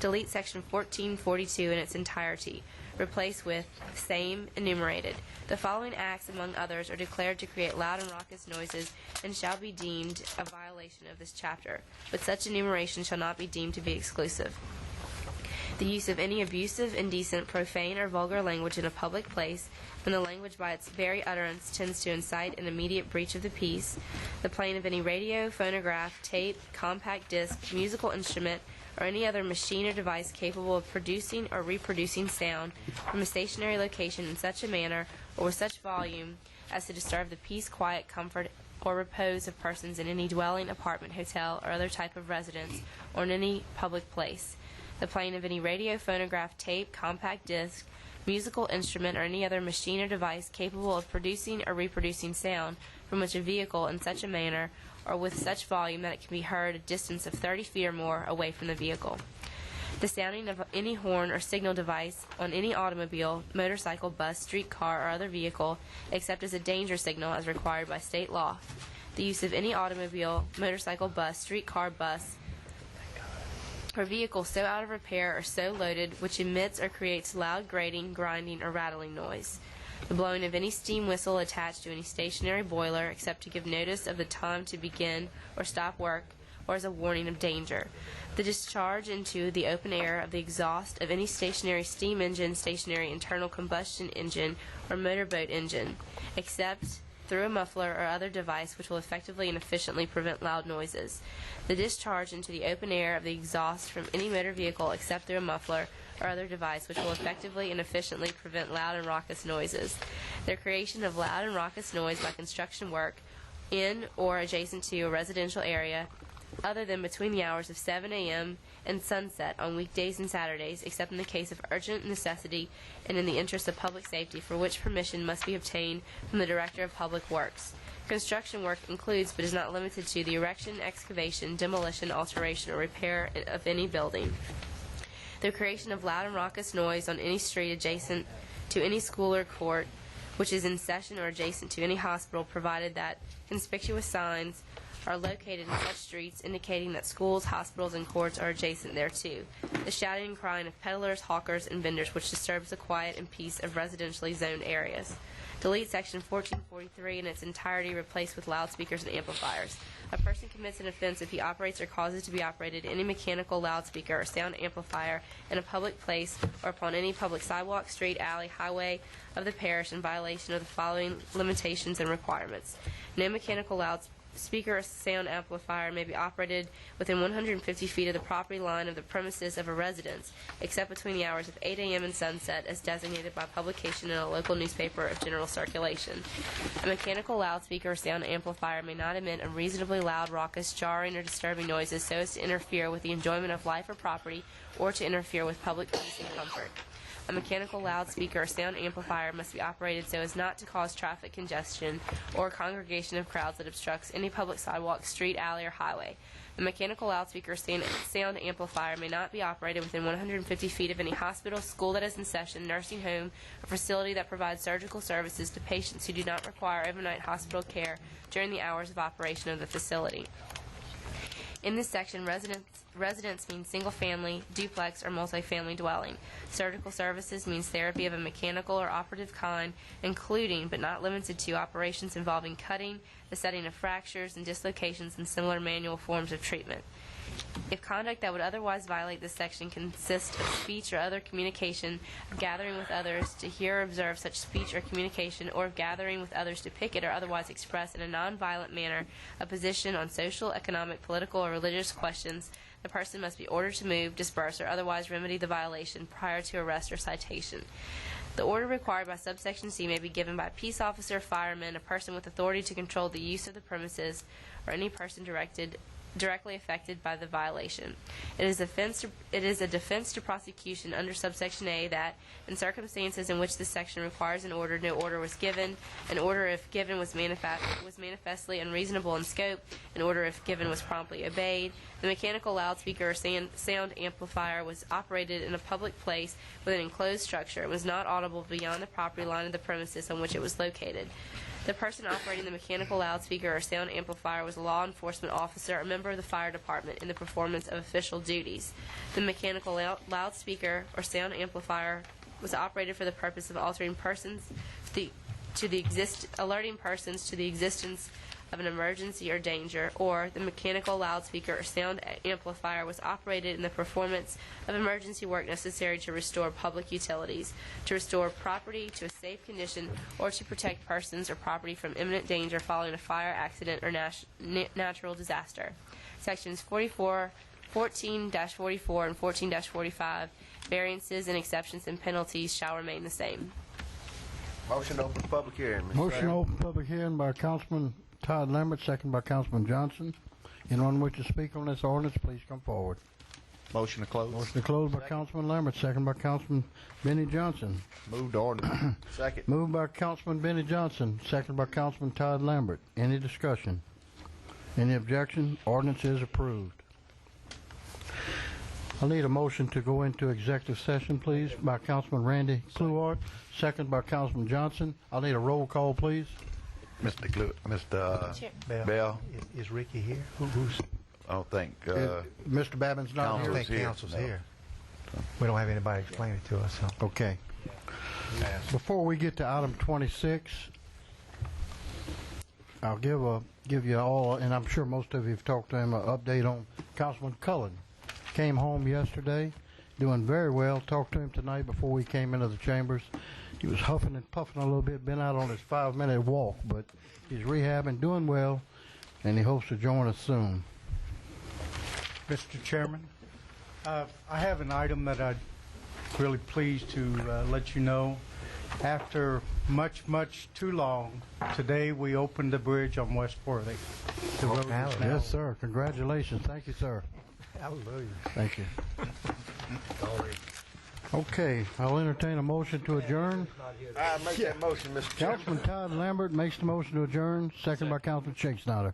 V: Delete section 1442 in its entirety. Replace with same enumerated. The following acts, among others, are declared to create loud and raucous noises and shall be deemed a violation of this chapter, but such enumeration shall not be deemed to be exclusive. The use of any abusive, indecent, profane, or vulgar language in a public place, when the language by its very utterance tends to incite an immediate breach of the peace. The playing of any radio, phonograph, tape, compact disc, musical instrument, or any other machine or device capable of producing or reproducing sound from a stationary location in such a manner or with such volume as to disturb the peace, quiet, comfort, or repose of persons in any dwelling, apartment, hotel, or other type of residence, or in any public place. The playing of any radio, phonograph, tape, compact disc, musical instrument, or any other machine or device capable of producing or reproducing sound from which a vehicle in such a manner or with such volume that it can be heard a distance of 30 feet or more away from the vehicle. The sounding of any horn or signal device on any automobile, motorcycle, bus, streetcar, or other vehicle, except as a danger signal as required by state law. The use of any automobile, motorcycle, bus, streetcar, bus, or vehicle so out of repair or so loaded which emits or creates loud grating, grinding, or rattling noise. The blowing of any steam whistle attached to any stationary boiler except to give notice of the time to begin or stop work or as a warning of danger. The discharge into the open air of the exhaust of any stationary steam engine, stationary internal combustion engine, or motorboat engine, except through a muffler or other device which will effectively and efficiently prevent loud noises. The discharge into the open air of the exhaust from any motor vehicle except through a muffler or other device which will effectively and efficiently prevent loud and raucous noises. The creation of loud and raucous noise by construction work in or adjacent to a residential area other than between the hours of 7 a.m. and sunset on weekdays and Saturdays, except in the case of urgent necessity and in the interest of public safety, for which permission must be obtained from the Director of Public Works. Construction work includes, but is not limited to, the erection, excavation, demolition, alteration, or repair of any building. The creation of loud and raucous noise on any street adjacent to any school or court which is in session or adjacent to any hospital, provided that conspicuous signs are located in such streets indicating that schools, hospitals, and courts are adjacent thereto. The shouting and crying of peddlers, hawkers, and vendors which disturbs the quiet and peace of residentially zoned areas. Delete section 1443 in its entirety, replaced with loudspeakers and amplifiers. A person commits an offense if he operates or causes to be operated any mechanical loudspeaker or sound amplifier in a public place or upon any public sidewalk, street, alley, highway of the parish in violation of the following limitations and requirements. No mechanical loudspeaker or sound amplifier may be operated within 150 feet of the property line of the premises of a residence, except between the hours of 8 a.m. and sunset as designated by publication in a local newspaper of general circulation. A mechanical loudspeaker or sound amplifier may not emit unreasonably loud, raucous, jarring, or disturbing noises so as to interfere with the enjoyment of life or property or to interfere with public peace and comfort. A mechanical loudspeaker or sound amplifier must be operated so as not to cause traffic congestion or a congregation of crowds that obstructs any public sidewalk, street, alley, or highway. A mechanical loudspeaker or sound amplifier may not be operated within 150 feet of any hospital, school that is in session, nursing home, or facility that provides surgical services to patients who do not require overnight hospital care during the hours of operation of the facility. In this section, residence means single-family, duplex, or multifamily dwelling. Surgical services means therapy of a mechanical or operative kind, including but not limited to operations involving cutting, the setting of fractures and dislocations, and similar manual forms of treatment. If conduct that would otherwise violate this section consists of speech or other communication, of gathering with others to hear or observe such speech or communication, or of gathering with others to picket or otherwise express in a nonviolent manner a position on social, economic, political, or religious questions, the person must be ordered to move, disperse, or otherwise remedy the violation prior to arrest or citation. The order required by subsection C may be given by a peace officer, fireman, a person with authority to control the use of the premises, or any person directly affected by the violation. It is a defense to prosecution under subsection A that, in circumstances in which this section requires an order, no order was given. An order, if given, was manifestly unreasonable in scope. An order, if given, was promptly obeyed. The mechanical loudspeaker or sound amplifier was operated in a public place with an enclosed structure. It was not audible beyond the property line of the premises on which it was located. The person operating the mechanical loudspeaker or sound amplifier was a law enforcement officer or member of the fire department in the performance of official duties. The mechanical loudspeaker or sound amplifier was operated for the purpose of alerting persons to the existence of an emergency or danger, or the mechanical loudspeaker or sound amplifier was operated in the performance of emergency work necessary to restore public utilities, to restore property to a safe condition, or to protect persons or property from imminent danger following a fire, accident, or natural disaster. Sections 14-44 and 14-45, variances and exceptions and penalties shall remain the same.
I: Motion to open public hearing. Mr.
A: Motion to
I: Chairman.
A: open public hearing by Councilman Todd Lambert, second by Councilman Johnson. Anyone wish to speak on this ordinance, please come forward.
C: Motion to close.
A: Motion to close by Councilman Lambert, second by Councilman Benny Johnson.
C: Move to ordinance.
I: Second.
A: Moved by Councilman Benny Johnson, second by Councilman Todd Lambert. Any discussion? Any objection? Ordinance is approved. I need a motion to go into executive session, please, by Councilman Randy Kluart, second by Councilman Johnson. I'll need a roll call, please.
D: Mr. Bell.
B: Is Ricky here? Who's?
D: I don't think.
A: Mr. Babin's not here.
B: I think council's here. We don't have anybody explain it to us. So.
A: Okay. Before we get to item 26, I'll give you all, and I'm sure most of you have talked to him, an update on Councilman Cullen. Came home yesterday, doing very well. Talked to him tonight before we came into the chambers. He was huffing and puffing a little bit, been out on his 5-minute walk, but he's rehabbing, doing well, and he hopes to join us soon.
L: Mr. Chairman, I have an item that I'd really pleased to let you know. After much too long, today we opened the bridge on West Worthy. The road is now.
A: Yes, sir. Congratulations. Thank you, sir.
B: Hallelujah.
A: Thank you. Okay, I'll entertain a motion to adjourn.
I: I make that motion, Mr. Chairman.
A: Councilman Todd Lambert makes the motion to adjourn, second by Councilman Shakespeare.